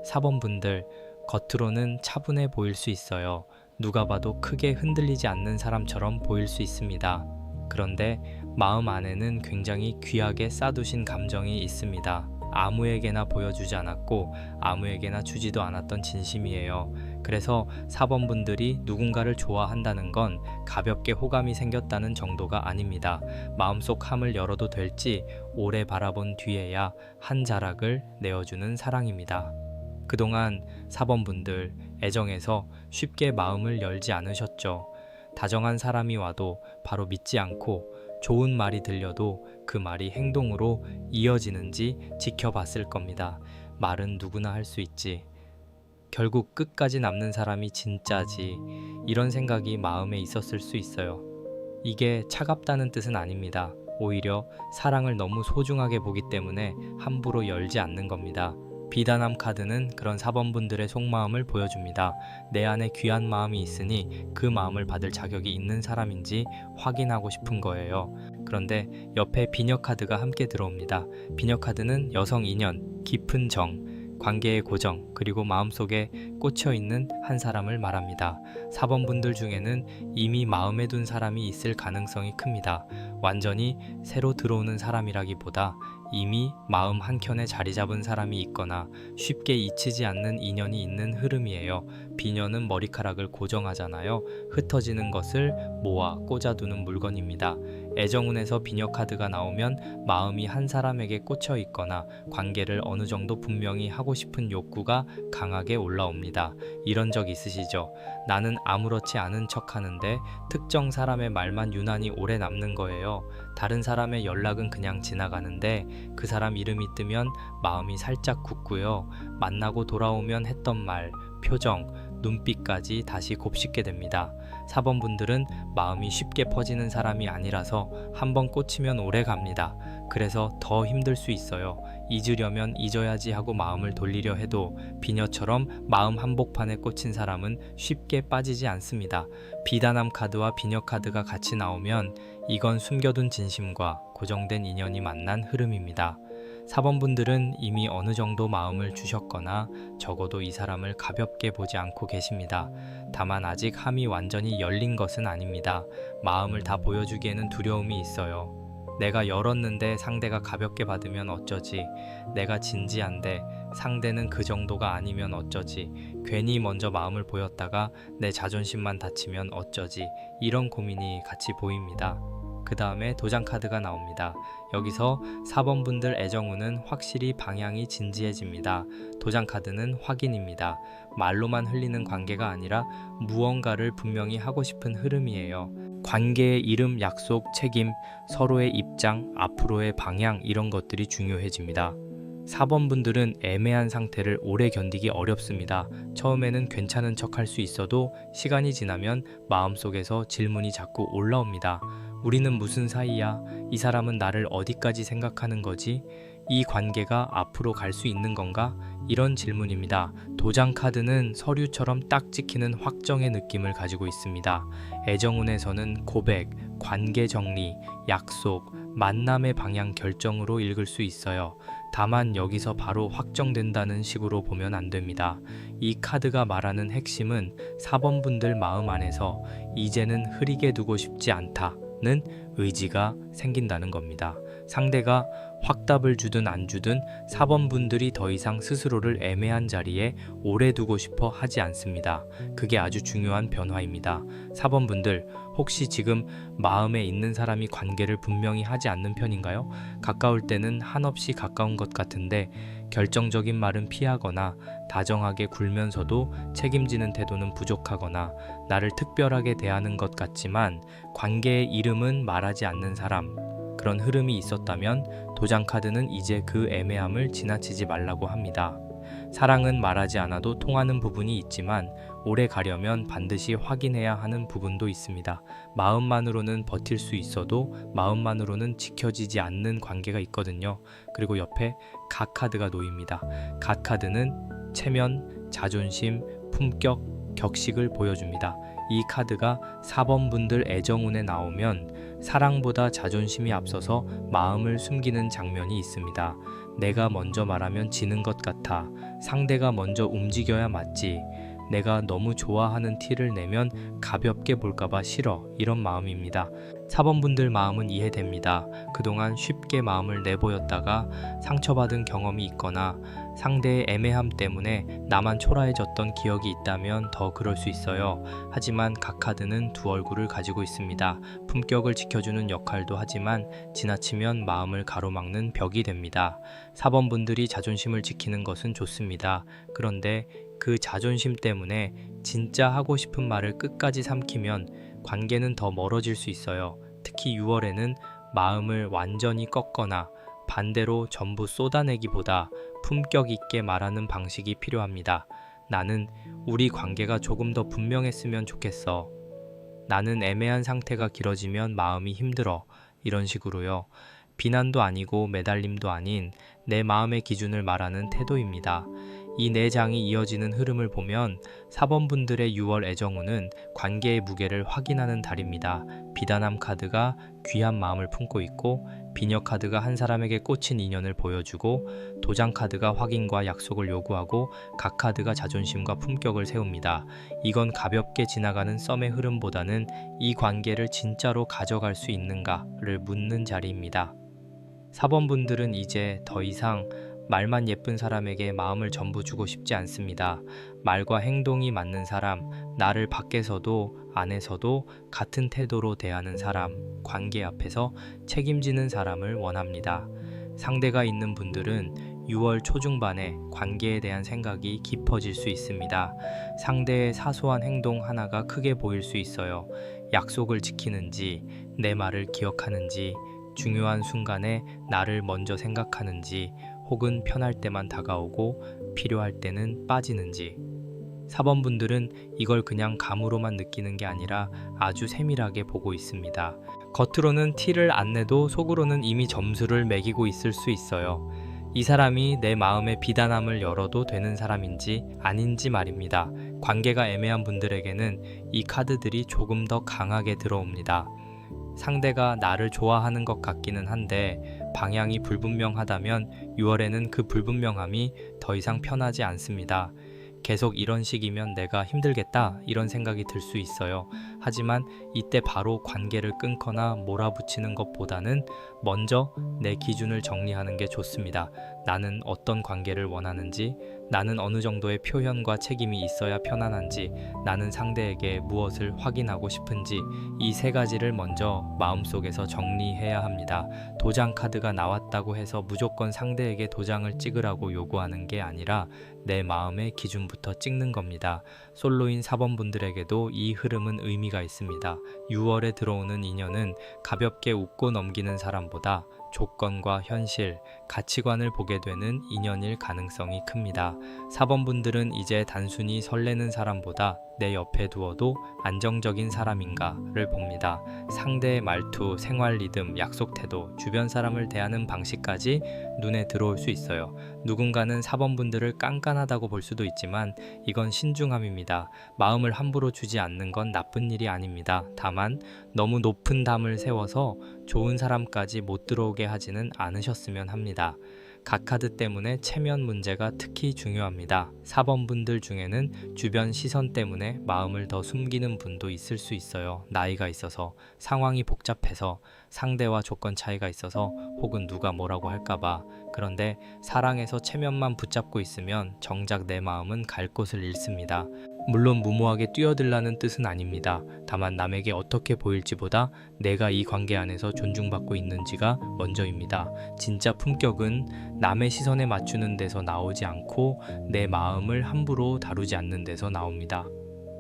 4번 분들, 겉으로는 차분해 보일 수 있어요. 누가 봐도 크게 흔들리지 않는 사람처럼 보일 수 있습니다. 그런데 마음 안에는 굉장히 귀하게 쌓아두신 감정이 있습니다. 아무에게나 보여주지 않았고 아무에게나 주지도 않았던 진심이에요. 그래서 4번 분들이 누군가를 좋아한다는 건 가볍게 호감이 생겼다는 정도가 아닙니다. 마음속 함을 열어도 될지 오래 바라본 뒤에야 한 자락을 내어주는 사랑입니다. 그동안 4번 분들 애정에서 쉽게 마음을 열지 않으셨죠. 다정한 사람이 와도 바로 믿지 않고 좋은 말이 들려도 그 말이 행동으로 이어지는지 지켜봤을 겁니다. 말은 누구나 할 수 있지. 결국 끝까지 남는 사람이 진짜지. 이런 생각이 마음에 있었을 수 있어요. 이게 차갑다는 뜻은 아닙니다. 오히려 사랑을 너무 소중하게 보기 때문에 함부로 열지 않는 겁니다. 비단함 카드는 그런 4번 분들의 속마음을 보여줍니다. 내 안에 귀한 마음이 있으니 그 마음을 받을 자격이 있는 사람인지 확인하고 싶은 거예요. 그런데 옆에 비녀 카드가 함께 들어옵니다. 비녀 카드는 여성 인연, 깊은 정, 관계의 고정, 그리고 마음속에 꽂혀있는 한 사람을 말합니다. 4번 분들 중에는 이미 마음에 둔 사람이 있을 가능성이 큽니다. 완전히 새로 들어오는 사람이라기보다 이미 마음 한켠에 자리 잡은 사람이 있거나 쉽게 잊히지 않는 인연이 있는 흐름이에요. 비녀는 머리카락을 고정하잖아요. 흩어지는 것을 모아 꽂아두는 물건입니다. 애정운에서 비녀 카드가 나오면 마음이 한 사람에게 꽂혀 있거나 관계를 어느 정도 분명히 하고 싶은 욕구가 강하게 올라옵니다. 이런 적 있으시죠? 나는 아무렇지 않은 척 하는데 특정 사람의 말만 유난히 오래 남는 거예요. 다른 사람의 연락은 그냥 지나가는데 그 사람 이름이 뜨면 마음이 살짝 굳고요. 만나고 돌아오면 했던 말, 표정, 눈빛까지 다시 곱씹게 됩니다. 4번 분들은 마음이 쉽게 퍼지는 사람이 아니라서 한번 꽂히면 오래 갑니다. 그래서 더 힘들 수 있어요. 잊으려면 잊어야지 하고 마음을 돌리려 해도 비녀처럼 마음 한복판에 꽂힌 사람은 쉽게 빠지지 않습니다. 비단함 카드와 비녀 카드가 같이 나오면 이건 숨겨둔 진심과 고정된 인연이 만난 흐름입니다. 4번 분들은 이미 어느 정도 마음을 주셨거나 적어도 이 사람을 가볍게 보지 않고 계십니다. 다만 아직 함이 완전히 열린 것은 아닙니다. 마음을 다 보여주기에는 두려움이 있어요. 내가 열었는데 상대가 가볍게 받으면 어쩌지? 내가 진지한데 상대는 그 정도가 아니면 어쩌지? 괜히 먼저 마음을 보였다가 내 자존심만 다치면 어쩌지? 이런 고민이 같이 보입니다. 그 다음에 도장 카드가 나옵니다. 여기서 4번 분들 애정운은 확실히 방향이 진지해집니다. 도장 카드는 확인입니다. 말로만 흘리는 관계가 아니라 무언가를 분명히 하고 싶은 흐름이에요. 관계의 이름, 약속, 책임, 서로의 입장, 앞으로의 방향 이런 것들이 중요해집니다. 4번 분들은 애매한 상태를 오래 견디기 어렵습니다. 처음에는 괜찮은 척 할 수 있어도 시간이 지나면 마음속에서 질문이 자꾸 올라옵니다. 우리는 무슨 사이야? 이 사람은 나를 어디까지 생각하는 거지? 이 관계가 앞으로 갈 수 있는 건가? 이런 질문입니다. 도장 카드는 서류처럼 딱 찍히는 확정의 느낌을 가지고 있습니다. 애정운에서는 고백, 관계 정리, 약속, 만남의 방향 결정으로 읽을 수 있어요. 다만 여기서 바로 확정된다는 식으로 보면 안 됩니다. 이 카드가 말하는 핵심은 4번 분들 마음 안에서 이제는 흐리게 두고 싶지 않다는 의지가 생긴다는 겁니다. 상대가 확답을 주든 안 주든 4번 분들이 더 이상 스스로를 애매한 자리에 오래 두고 싶어 하지 않습니다. 그게 아주 중요한 변화입니다. 4번 분들 혹시 지금 마음에 있는 사람이 관계를 분명히 하지 않는 편인가요? 가까울 때는 한없이 가까운 것 같은데 결정적인 말은 피하거나 다정하게 굴면서도 책임지는 태도는 부족하거나 나를 특별하게 대하는 것 같지만 관계의 이름은 말하지 않는 사람, 그런 흐름이 있었다면 도장 카드는 이제 그 애매함을 지나치지 말라고 합니다. 사랑은 말하지 않아도 통하는 부분이 있지만 오래 가려면 반드시 확인해야 하는 부분도 있습니다. 마음만으로는 버틸 수 있어도 마음만으로는 지켜지지 않는 관계가 있거든요. 그리고 옆에 각 카드가 놓입니다. 각 카드는 체면, 자존심, 품격, 격식을 보여줍니다. 이 카드가 4번 분들 애정운에 나오면 사랑보다 자존심이 앞서서 마음을 숨기는 장면이 있습니다. 내가 먼저 말하면 지는 것 같아. 상대가 먼저 움직여야 맞지. 내가 너무 좋아하는 티를 내면 가볍게 볼까봐 싫어. 이런 마음입니다. 4번 분들 마음은 이해됩니다. 그동안 쉽게 마음을 내보였다가 상처받은 경험이 있거나 상대의 애매함 때문에 나만 초라해졌던 기억이 있다면 더 그럴 수 있어요. 하지만 각 카드는 두 얼굴을 가지고 있습니다. 품격을 지켜주는 역할도 하지만 지나치면 마음을 가로막는 벽이 됩니다. 4번 분들이 자존심을 지키는 것은 좋습니다. 그런데 그 자존심 때문에 진짜 하고 싶은 말을 끝까지 삼키면 관계는 더 멀어질 수 있어요. 특히 6월에는 마음을 완전히 꺾거나 반대로 전부 쏟아내기보다 품격 있게 말하는 방식이 필요합니다. 나는 우리 관계가 조금 더 분명했으면 좋겠어. 나는 애매한 상태가 길어지면 마음이 힘들어. 이런 식으로요. 비난도 아니고 매달림도 아닌 내 마음의 기준을 말하는 태도입니다. 이 네 장이 이어지는 흐름을 보면 4번 분들의 6월 애정운은 관계의 무게를 확인하는 달입니다. 비단함 카드가 귀한 마음을 품고 있고 비녀 카드가 한 사람에게 꽂힌 인연을 보여주고 도장 카드가 확인과 약속을 요구하고 각 카드가 자존심과 품격을 세웁니다. 이건 가볍게 지나가는 썸의 흐름보다는 이 관계를 진짜로 가져갈 수 있는가를 묻는 자리입니다. 4번 분들은 이제 더 이상 말만 예쁜 사람에게 마음을 전부 주고 싶지 않습니다. 말과 행동이 맞는 사람, 나를 밖에서도 안에서도 같은 태도로 대하는 사람, 관계 앞에서 책임지는 사람을 원합니다. 상대가 있는 분들은 6월 초중반에 관계에 대한 생각이 깊어질 수 있습니다. 상대의 사소한 행동 하나가 크게 보일 수 있어요. 약속을 지키는지, 내 말을 기억하는지, 중요한 순간에 나를 먼저 생각하는지, 혹은 편할 때만 다가오고 필요할 때는 빠지는지. 4번 분들은 이걸 그냥 감으로만 느끼는 게 아니라 아주 세밀하게 보고 있습니다. 겉으로는 티를 안 내도 속으로는 이미 점수를 매기고 있을 수 있어요. 이 사람이 내 마음의 비단함을 열어도 되는 사람인지 아닌지 말입니다. 관계가 애매한 분들에게는 이 카드들이 조금 더 강하게 들어옵니다. 상대가 나를 좋아하는 것 같기는 한데 방향이 불분명하다면 6월에는 그 불분명함이 더 이상 편하지 않습니다. 계속 이런 식이면 내가 힘들겠다 이런 생각이 들 수 있어요. 하지만 이때 바로 관계를 끊거나 몰아붙이는 것보다는 먼저 내 기준을 정리하는 게 좋습니다. 나는 어떤 관계를 원하는지, 나는 어느 정도의 표현과 책임이 있어야 편안한지, 나는 상대에게 무엇을 확인하고 싶은지, 이 세 가지를 먼저 마음속에서 정리해야 합니다. 도장 카드가 나왔다고 해서 무조건 상대에게 도장을 찍으라고 요구하는 게 아니라 내 마음의 기준부터 찍는 겁니다. 솔로인 4번 분들에게도 이 흐름은 의미가 있습니다. 6월에 들어오는 인연은 가볍게 웃고 넘기는 사람보다 조건과 현실, 가치관을 보게 되는 인연일 가능성이 큽니다. 4번 분들은 이제 단순히 설레는 사람보다 내 옆에 두어도 안정적인 사람인가를 봅니다. 상대의 말투, 생활 리듬, 약속 태도, 주변 사람을 대하는 방식까지 눈에 들어올 수 있어요. 누군가는 4번 분들을 깐깐하다고 볼 수도 있지만 이건 신중함입니다. 마음을 함부로 주지 않는 건 나쁜 일이 아닙니다. 다만 너무 높은 담을 세워서 좋은 사람까지 못 들어오게 하지는 않으셨으면 합니다. 각 카드 때문에 체면 문제가 특히 중요합니다. 4번 분들 중에는 주변 시선 때문에 마음을 더 숨기는 분도 있을 수 있어요. 나이가 있어서, 상황이 복잡해서, 상대와 조건 차이가 있어서, 혹은 누가 뭐라고 할까봐. 그런데 사랑에서 체면만 붙잡고 있으면 정작 내 마음은 갈 곳을 잃습니다. 물론 무모하게 뛰어들라는 뜻은 아닙니다. 다만 남에게 어떻게 보일지보다 내가 이 관계 안에서 존중받고 있는지가 먼저입니다. 진짜 품격은 남의 시선에 맞추는 데서 나오지 않고 내 마음을 함부로 다루지 않는 데서 나옵니다.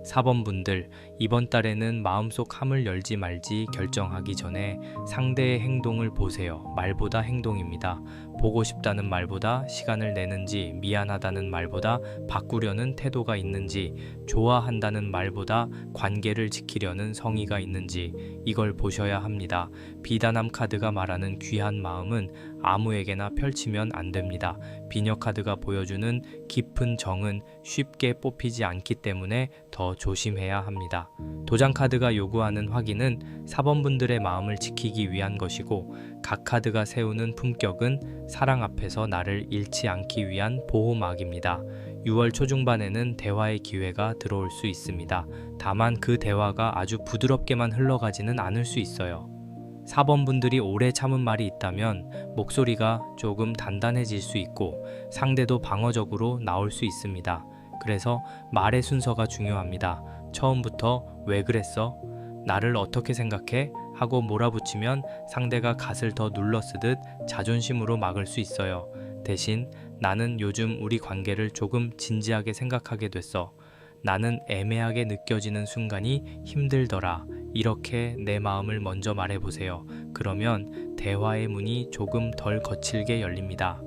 4번 분들, 이번 달에는 마음속 함을 열지 말지 결정하기 전에 상대의 행동을 보세요. 말보다 행동입니다. 보고 싶다는 말보다 시간을 내는지, 미안하다는 말보다 바꾸려는 태도가 있는지, 좋아한다는 말보다 관계를 지키려는 성의가 있는지, 이걸 보셔야 합니다. 비단함 카드가 말하는 귀한 마음은 아무에게나 펼치면 안 됩니다. 비녀 카드가 보여주는 깊은 정은 쉽게 뽑히지 않기 때문에 더 조심해야 합니다. 도장 카드가 요구하는 확인은 4번 분들의 마음을 지키기 위한 것이고, 각 카드가 세우는 품격은 사랑 앞에서 나를 잃지 않기 위한 보호막입니다. 6월 초중반에는 대화의 기회가 들어올 수 있습니다. 다만 그 대화가 아주 부드럽게만 흘러가지는 않을 수 있어요. 4번 분들이 오래 참은 말이 있다면 목소리가 조금 단단해질 수 있고 상대도 방어적으로 나올 수 있습니다. 그래서 말의 순서가 중요합니다. 처음부터 왜 그랬어? 나를 어떻게 생각해? 하고 몰아붙이면 상대가 갓을 더 눌러쓰듯 자존심으로 막을 수 있어요. 대신 나는 요즘 우리 관계를 조금 진지하게 생각하게 됐어. 나는 애매하게 느껴지는 순간이 힘들더라. 이렇게 내 마음을 먼저 말해보세요. 그러면 대화의 문이 조금 덜 거칠게 열립니다.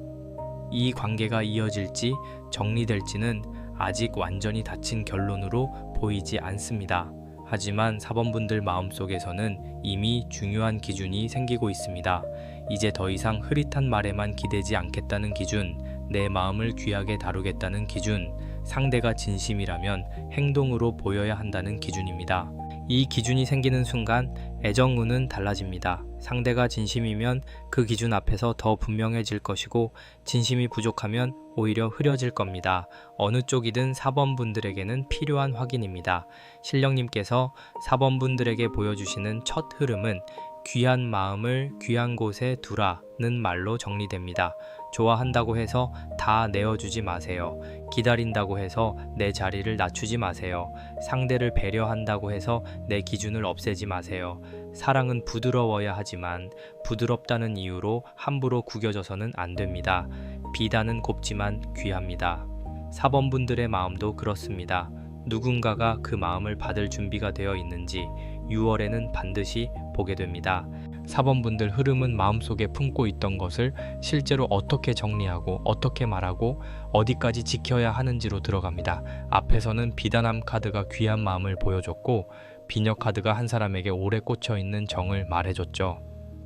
이 관계가 이어질지 정리될지는 아직 완전히 닫힌 결론으로 보이지 않습니다. 하지만 4번 분들 마음속에서는 이미 중요한 기준이 생기고 있습니다. 이제 더 이상 흐릿한 말에만 기대지 않겠다는 기준, 내 마음을 귀하게 다루겠다는 기준, 상대가 진심이라면 행동으로 보여야 한다는 기준입니다. 이 기준이 생기는 순간 애정운은 달라집니다. 상대가 진심이면 그 기준 앞에서 더 분명해질 것이고, 진심이 부족하면 오히려 흐려질 겁니다. 어느 쪽이든 4번 분들에게는 필요한 확인입니다. 신령님께서 4번 분들에게 보여주시는 첫 흐름은 귀한 마음을 귀한 곳에 두라는 말로 정리됩니다. 좋아한다고 해서 다 내어주지 마세요. 기다린다고 해서 내 자리를 낮추지 마세요. 상대를 배려한다고 해서 내 기준을 없애지 마세요. 사랑은 부드러워야 하지만 부드럽다는 이유로 함부로 구겨져서는 안 됩니다. 비단은 곱지만 귀합니다. 4번 분들의 마음도 그렇습니다. 누군가가 그 마음을 받을 준비가 되어 있는지 6월에는 반드시 보게 됩니다. 4번 분들 흐름은 마음속에 품고 있던 것을 실제로 어떻게 정리하고 어떻게 말하고 어디까지 지켜야 하는지로 들어갑니다. 앞에서는 비단함 카드가 귀한 마음을 보여줬고, 비녀 카드가 한 사람에게 오래 꽂혀 있는 정을 말해줬죠.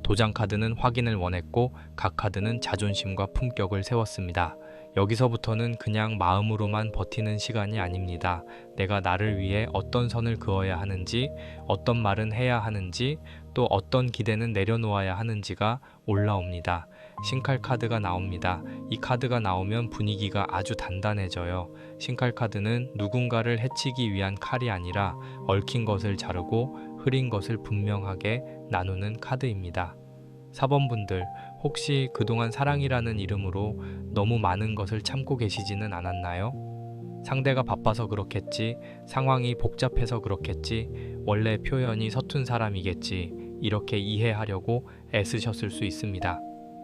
도장 카드는 확인을 원했고 각 카드는 자존심과 품격을 세웠습니다. 여기서부터는 그냥 마음으로만 버티는 시간이 아닙니다. 내가 나를 위해 어떤 선을 그어야 하는지, 어떤 말은 해야 하는지, 또 어떤 기대는 내려놓아야 하는지가 올라옵니다. 신칼 카드가 나옵니다. 이 카드가 나오면 분위기가 아주 단단해져요. 신칼 카드는 누군가를 해치기 위한 칼이 아니라 얽힌 것을 자르고 흐린 것을 분명하게 나누는 카드입니다. 4번분들, 혹시 그동안 사랑이라는 이름으로 너무 많은 것을 참고 계시지는 않았나요? 상대가 바빠서 그렇겠지, 상황이 복잡해서 그렇겠지, 원래 표현이 서툰 사람이겠지, 이렇게 이해하려고 애쓰셨을 수 있습니다.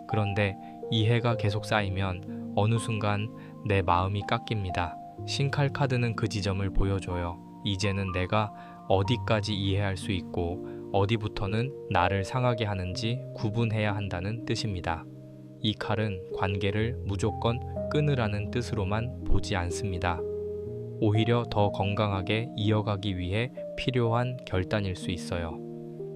그런데 이해가 계속 쌓이면 어느 순간 내 마음이 깎입니다. 신칼 카드는 그 지점을 보여줘요. 이제는 내가 어디까지 이해할 수 있고 어디부터는 나를 상하게 하는지 구분해야 한다는 뜻입니다. 이 칼은 관계를 무조건 끊으라는 뜻으로만 보지 않습니다. 오히려 더 건강하게 이어가기 위해 필요한 결단일 수 있어요.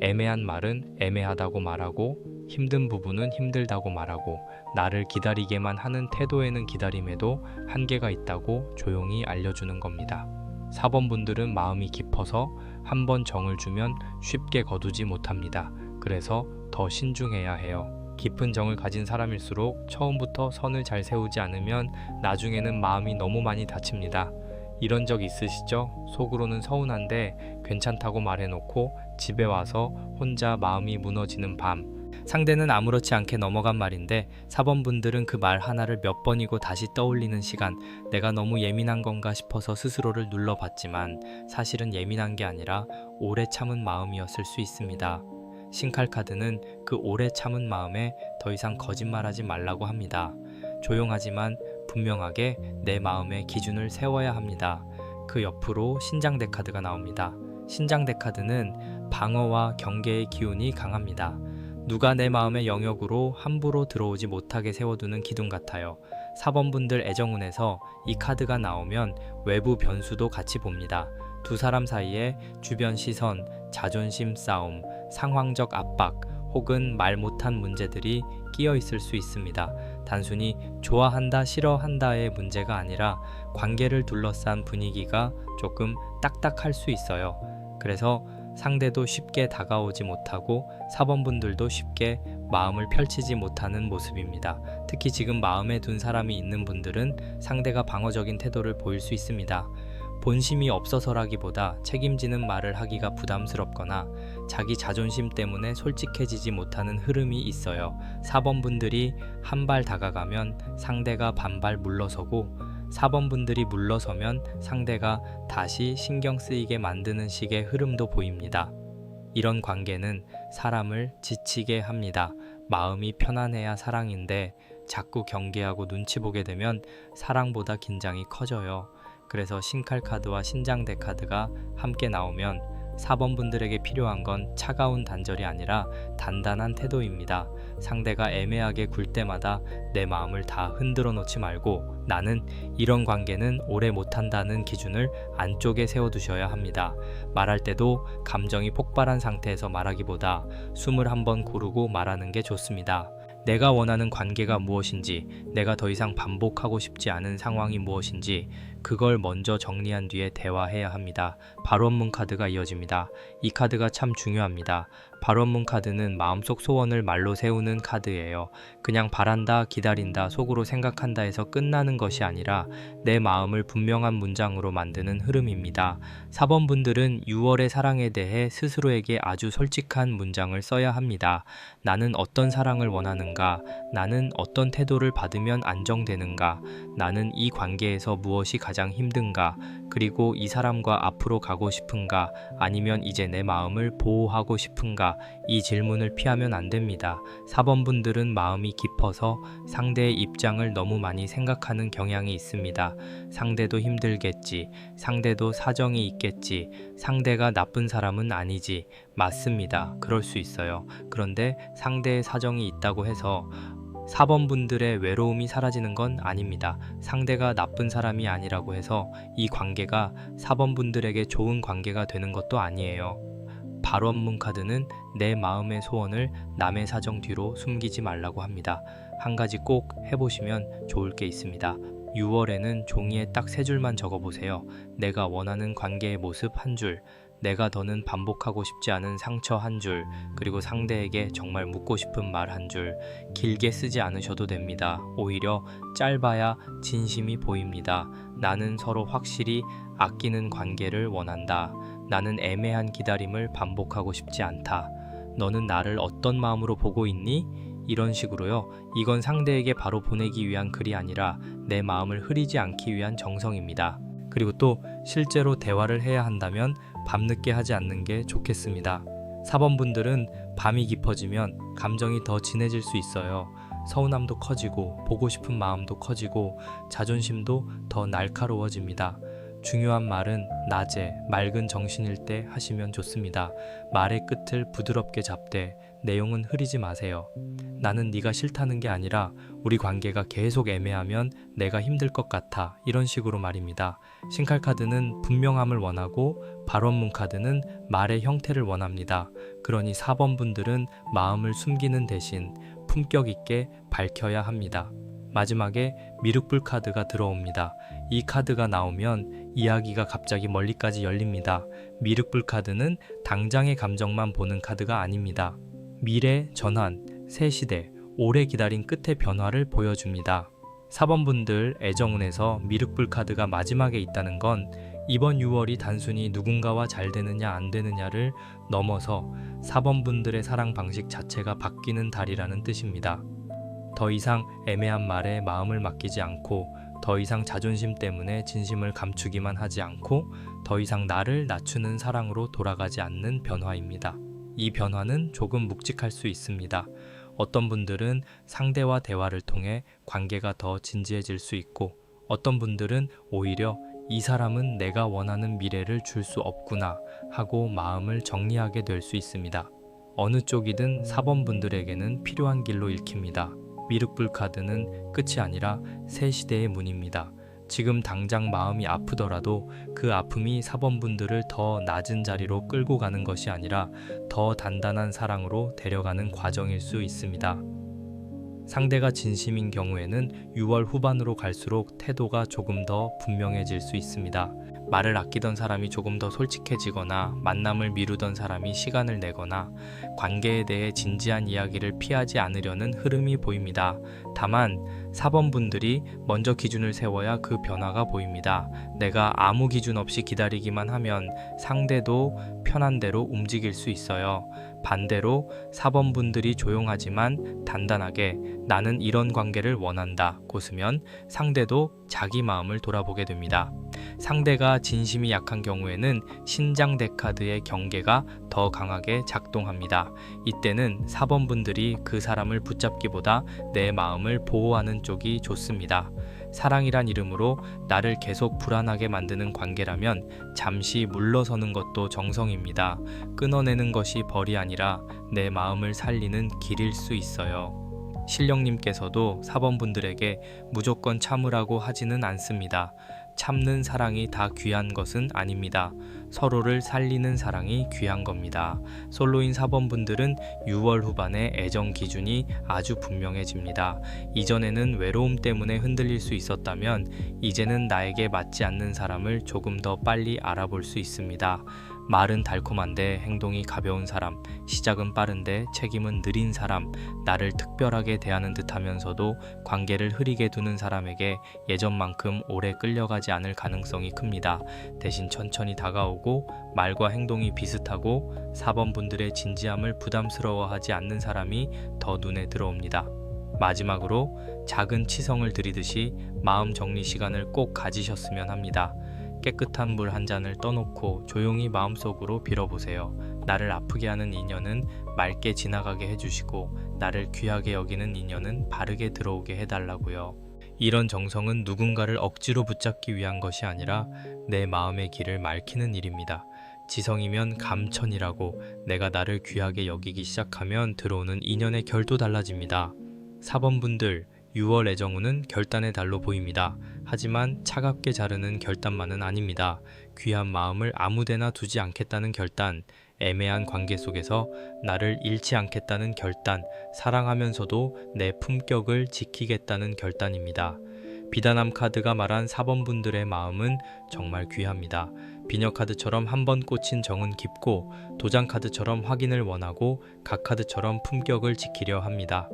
애매한 말은 애매하다고 말하고 힘든 부분은 힘들다고 말하고 나를 기다리게만 하는 태도에는 기다림에도 한계가 있다고 조용히 알려주는 겁니다. 4번분들은 마음이 깊어서 한번 정을 주면 쉽게 거두지 못합니다. 그래서 더 신중해야 해요. 깊은 정을 가진 사람일수록 처음부터 선을 잘 세우지 않으면 나중에는 마음이 너무 많이 다칩니다. 이런 적 있으시죠? 속으로는 서운한데 괜찮다고 말해놓고 집에 와서 혼자 마음이 무너지는 밤. 상대는 아무렇지 않게 넘어간 말인데 4번분들은 그 말 하나를 몇 번이고 다시 떠올리는 시간, 내가 너무 예민한 건가 싶어서 스스로를 눌러봤지만 사실은 예민한 게 아니라 오래 참은 마음이었을 수 있습니다. 신칼 카드는 그 오래 참은 마음에 더 이상 거짓말하지 말라고 합니다. 조용하지만 분명하게 내 마음의 기준을 세워야 합니다. 그 옆으로 신장대 카드가 나옵니다. 신장대 카드는 방어와 경계의 기운이 강합니다. 누가 내 마음의 영역으로 함부로 들어오지 못하게 세워두는 기둥 같아요. 4번분들 애정운에서 이 카드가 나오면 외부 변수도 같이 봅니다. 두 사람 사이에 주변 시선, 자존심 싸움, 상황적 압박 혹은 말 못한 문제들이 끼어 있을 수 있습니다. 단순히 좋아한다, 싫어한다의 문제가 아니라 관계를 둘러싼 분위기가 조금 딱딱할 수 있어요. 그래서 상대도 쉽게 다가오지 못하고 4번분들도 쉽게 마음을 펼치지 못하는 모습입니다. 특히 지금 마음에 둔 사람이 있는 분들은 상대가 방어적인 태도를 보일 수 있습니다. 본심이 없어서라기보다 책임지는 말을 하기가 부담스럽거나 자기 자존심 때문에 솔직해지지 못하는 흐름이 있어요. 4번분들이 한 발 다가가면 상대가 반발 물러서고 4번분들이 물러서면 상대가 다시 신경 쓰이게 만드는 식의 흐름도 보입니다. 이런 관계는 사람을 지치게 합니다. 마음이 편안해야 사랑인데 자꾸 경계하고 눈치 보게 되면 사랑보다 긴장이 커져요. 그래서 신칼 카드와 신장대 카드가 함께 나오면 4번분들에게 필요한 건 차가운 단절이 아니라 단단한 태도입니다. 상대가 애매하게 굴 때마다 내 마음을 다 흔들어 놓지 말고 나는 이런 관계는 오래 못한다는 기준을 안쪽에 세워두셔야 합니다. 말할 때도 감정이 폭발한 상태에서 말하기보다 숨을 한번 고르고 말하는 게 좋습니다. 내가 원하는 관계가 무엇인지, 내가 더 이상 반복하고 싶지 않은 상황이 무엇인지 그걸 먼저 정리한 뒤에 대화해야 합니다. 발원문 카드가 이어집니다. 이 카드가 참 중요합니다. 발원문 카드는 마음속 소원을 말로 세우는 카드예요. 그냥 바란다, 기다린다, 속으로 생각한다 해서 끝나는 것이 아니라 내 마음을 분명한 문장으로 만드는 흐름입니다. 4번분들은 6월의 사랑에 대해 스스로에게 아주 솔직한 문장을 써야 합니다. 나는 어떤 사랑을 원하는가? 나는 어떤 태도를 받으면 안정되는가? 나는 이 관계에서 무엇이 가장 힘든가? 그리고 이 사람과 앞으로 가고 싶은가? 아니면 이제 내 마음을 보호하고 싶은가? 이 질문을 피하면 안 됩니다. 4번분들은 마음이 깊어서 상대의 입장을 너무 많이 생각하는 경향이 있습니다. 상대도 힘들겠지. 상대도 사정이 있겠지. 상대가 나쁜 사람은 아니지. 맞습니다. 그럴 수 있어요. 그런데 상대의 사정이 있다고 해서 4번분들의 외로움이 사라지는 건 아닙니다. 상대가 나쁜 사람이 아니라고 해서 이 관계가 4번분들에게 좋은 관계가 되는 것도 아니에요. 발원문 카드는 내 마음의 소원을 남의 사정 뒤로 숨기지 말라고 합니다. 한 가지 꼭 해보시면 좋을 게 있습니다. 6월에는 종이에 딱 3줄만 적어보세요. 내가 원하는 관계의 모습 1줄, 내가 더는 반복하고 싶지 않은 상처 1줄, 그리고 상대에게 정말 묻고 싶은 말 1줄. 길게 쓰지 않으셔도 됩니다. 오히려 짧아야 진심이 보입니다. 나는 서로 확실히 아끼는 관계를 원한다. 나는 애매한 기다림을 반복하고 싶지 않다. 너는 나를 어떤 마음으로 보고 있니? 이런 식으로요. 이건 상대에게 바로 보내기 위한 글이 아니라 내 마음을 흐리지 않기 위한 정성입니다. 그리고 또 실제로 대화를 해야 한다면 밤늦게 하지 않는 게 좋겠습니다. 4번분들은 밤이 깊어지면 감정이 더 진해질 수 있어요. 서운함도 커지고 보고 싶은 마음도 커지고 자존심도 더 날카로워집니다. 중요한 말은 낮에 맑은 정신일 때 하시면 좋습니다. 말의 끝을 부드럽게 잡되 내용은 흐리지 마세요. 나는 네가 싫다는 게 아니라 우리 관계가 계속 애매하면 내가 힘들 것 같아. 이런 식으로 말입니다. 신칼 카드는 분명함을 원하고 발원문 카드는 말의 형태를 원합니다. 그러니 4번 분들은 마음을 숨기는 대신 품격 있게 밝혀야 합니다. 마지막에 미륵불 카드가 들어옵니다. 이 카드가 나오면 이야기가 갑자기 멀리까지 열립니다. 미륵불 카드는 당장의 감정만 보는 카드가 아닙니다. 미래, 전환, 새 시대, 오래 기다린 끝의 변화를 보여줍니다. 4번분들 애정운에서 미륵불 카드가 마지막에 있다는 건 이번 6월이 단순히 누군가와 잘 되느냐 안 되느냐를 넘어서 4번분들의 사랑 방식 자체가 바뀌는 달이라는 뜻입니다. 더 이상 애매한 말에 마음을 맡기지 않고 더 이상 자존심 때문에 진심을 감추기만 하지 않고 더 이상 나를 낮추는 사랑으로 돌아가지 않는 변화입니다. 이 변화는 조금 묵직할 수 있습니다. 어떤 분들은 상대와 대화를 통해 관계가 더 진지해질 수 있고 어떤 분들은 오히려 이 사람은 내가 원하는 미래를 줄 수 없구나 하고 마음을 정리하게 될 수 있습니다. 어느 쪽이든 4번 분들에게는 필요한 길로 읽힙니다. 미륵불 카드는 끝이 아니라 새 시대의 문입니다. 지금 당장 마음이 아프더라도 그 아픔이 4번 분들을 더 낮은 자리로 끌고 가는 것이 아니라 더 단단한 사랑으로 데려가는 과정일 수 있습니다. 상대가 진심인 경우에는 6월 후반으로 갈수록 태도가 조금 더 분명해질 수 있습니다. 말을 아끼던 사람이 조금 더 솔직해지거나 만남을 미루던 사람이 시간을 내거나 관계에 대해 진지한 이야기를 피하지 않으려는 흐름이 보입니다. 다만 4번 분들이 먼저 기준을 세워야 그 변화가 보입니다. 내가 아무 기준 없이 기다리기만 하면 상대도 편한 대로 움직일 수 있어요. 반대로 4번 분들이 조용하지만 단단하게 나는 이런 관계를 원한다 고으면 상대도 자기 마음을 돌아보게 됩니다. 상대가 진심이 약한 경우에는 신장 데카드의 경계가 더 강하게 작동합니다. 이때는 4번 분들이 그 사람을 붙잡기보다 내 마음을 보호하는 쪽이 좋습니다. 사랑이란 이름으로 나를 계속 불안하게 만드는 관계라면 잠시 물러서는 것도 정성입니다. 끊어내는 것이 벌이 아니라 내 마음을 살리는 길일 수 있어요. 신령님께서도 4번 분들에게 무조건 참으라고 하지는 않습니다. 참는 사랑이 다 귀한 것은 아닙니다. 서로를 살리는 사랑이 귀한 겁니다. 솔로인 4번 분들은 6월 후반에 애정 기준이 아주 분명해집니다. 이전에는 외로움 때문에 흔들릴 수 있었다면 이제는 나에게 맞지 않는 사람을 조금 더 빨리 알아볼 수 있습니다. 말은 달콤한데 행동이 가벼운 사람, 시작은 빠른데 책임은 느린 사람, 나를 특별하게 대하는 듯하면서도 관계를 흐리게 두는 사람에게 예전만큼 오래 끌려가지 않을 가능성이 큽니다. 대신 천천히 다가오고 말과 행동이 비슷하고 4번 분들의 진지함을 부담스러워하지 않는 사람이 더 눈에 들어옵니다. 마지막으로 작은 치성을 드리듯이 마음 정리 시간을 꼭 가지셨으면 합니다. 깨끗한 물 한 잔을 떠놓고 조용히 마음속으로 빌어보세요. 나를 아프게 하는 인연은 맑게 지나가게 해주시고 나를 귀하게 여기는 인연은 바르게 들어오게 해달라고요. 이런 정성은 누군가를 억지로 붙잡기 위한 것이 아니라 내 마음의 길을 맑히는 일입니다. 지성이면 감천이라고 내가 나를 귀하게 여기기 시작하면 들어오는 인연의 결도 달라집니다. 4번 분들 6월 애정운은 결단의 달로 보입니다. 하지만 차갑게 자르는 결단만은 아닙니다. 귀한 마음을 아무데나 두지 않겠다는 결단, 애매한 관계 속에서 나를 잃지 않겠다는 결단, 사랑하면서도 내 품격을 지키겠다는 결단입니다. 비단함 카드가 말한 4번 분들의 마음은 정말 귀합니다. 비녀 카드처럼 한 번 꽂힌 정은 깊고, 도장 카드처럼 확인을 원하고, 각 카드처럼 품격을 지키려 합니다.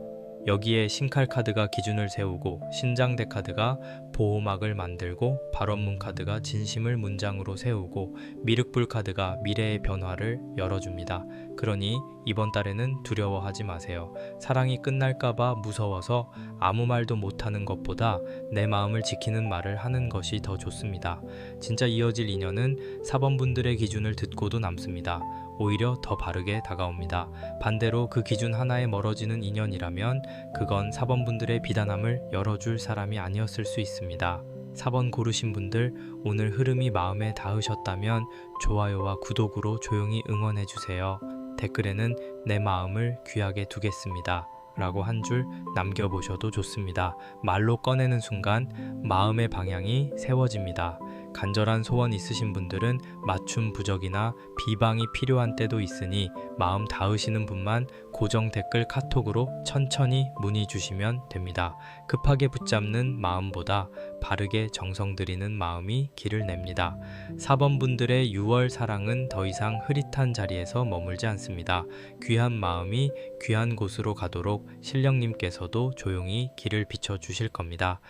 여기에 신칼 카드가 기준을 세우고, 신장대 카드가 보호막을 만들고, 발원문 카드가 진심을 문장으로 세우고, 미륵불 카드가 미래의 변화를 열어줍니다. 그러니 이번 달에는 두려워하지 마세요. 사랑이 끝날까봐 무서워서 아무 말도 못하는 것보다 내 마음을 지키는 말을 하는 것이 더 좋습니다. 진짜 이어질 인연은 4번 분들의 기준을 듣고도 남습니다. 오히려 더 바르게 다가옵니다. 반대로 그 기준 하나에 멀어지는 인연이라면 그건 4번 분들의 비단함을 열어줄 사람이 아니었을 수 있습니다. 4번 고르신 분들, 오늘 흐름이 마음에 닿으셨다면 좋아요와 구독으로 조용히 응원해주세요. 댓글에는 내 마음을 귀하게 두겠습니다 라고 한 줄 남겨보셔도 좋습니다. 말로 꺼내는 순간 마음의 방향이 세워집니다. 간절한 소원 있으신 분들은 맞춤 부적이나 비방이 필요한 때도 있으니 마음 닿으시는 분만 고정 댓글 카톡으로 천천히 문의 주시면 됩니다. 급하게 붙잡는 마음보다 바르게 정성 들이는 마음이 길을 냅니다. 4번 분들의 6월 사랑은 더 이상 흐릿한 자리에서 머물지 않습니다. 귀한 마음이 귀한 곳으로 가도록 신령님께서도 조용히 길을 비춰주실 겁니다.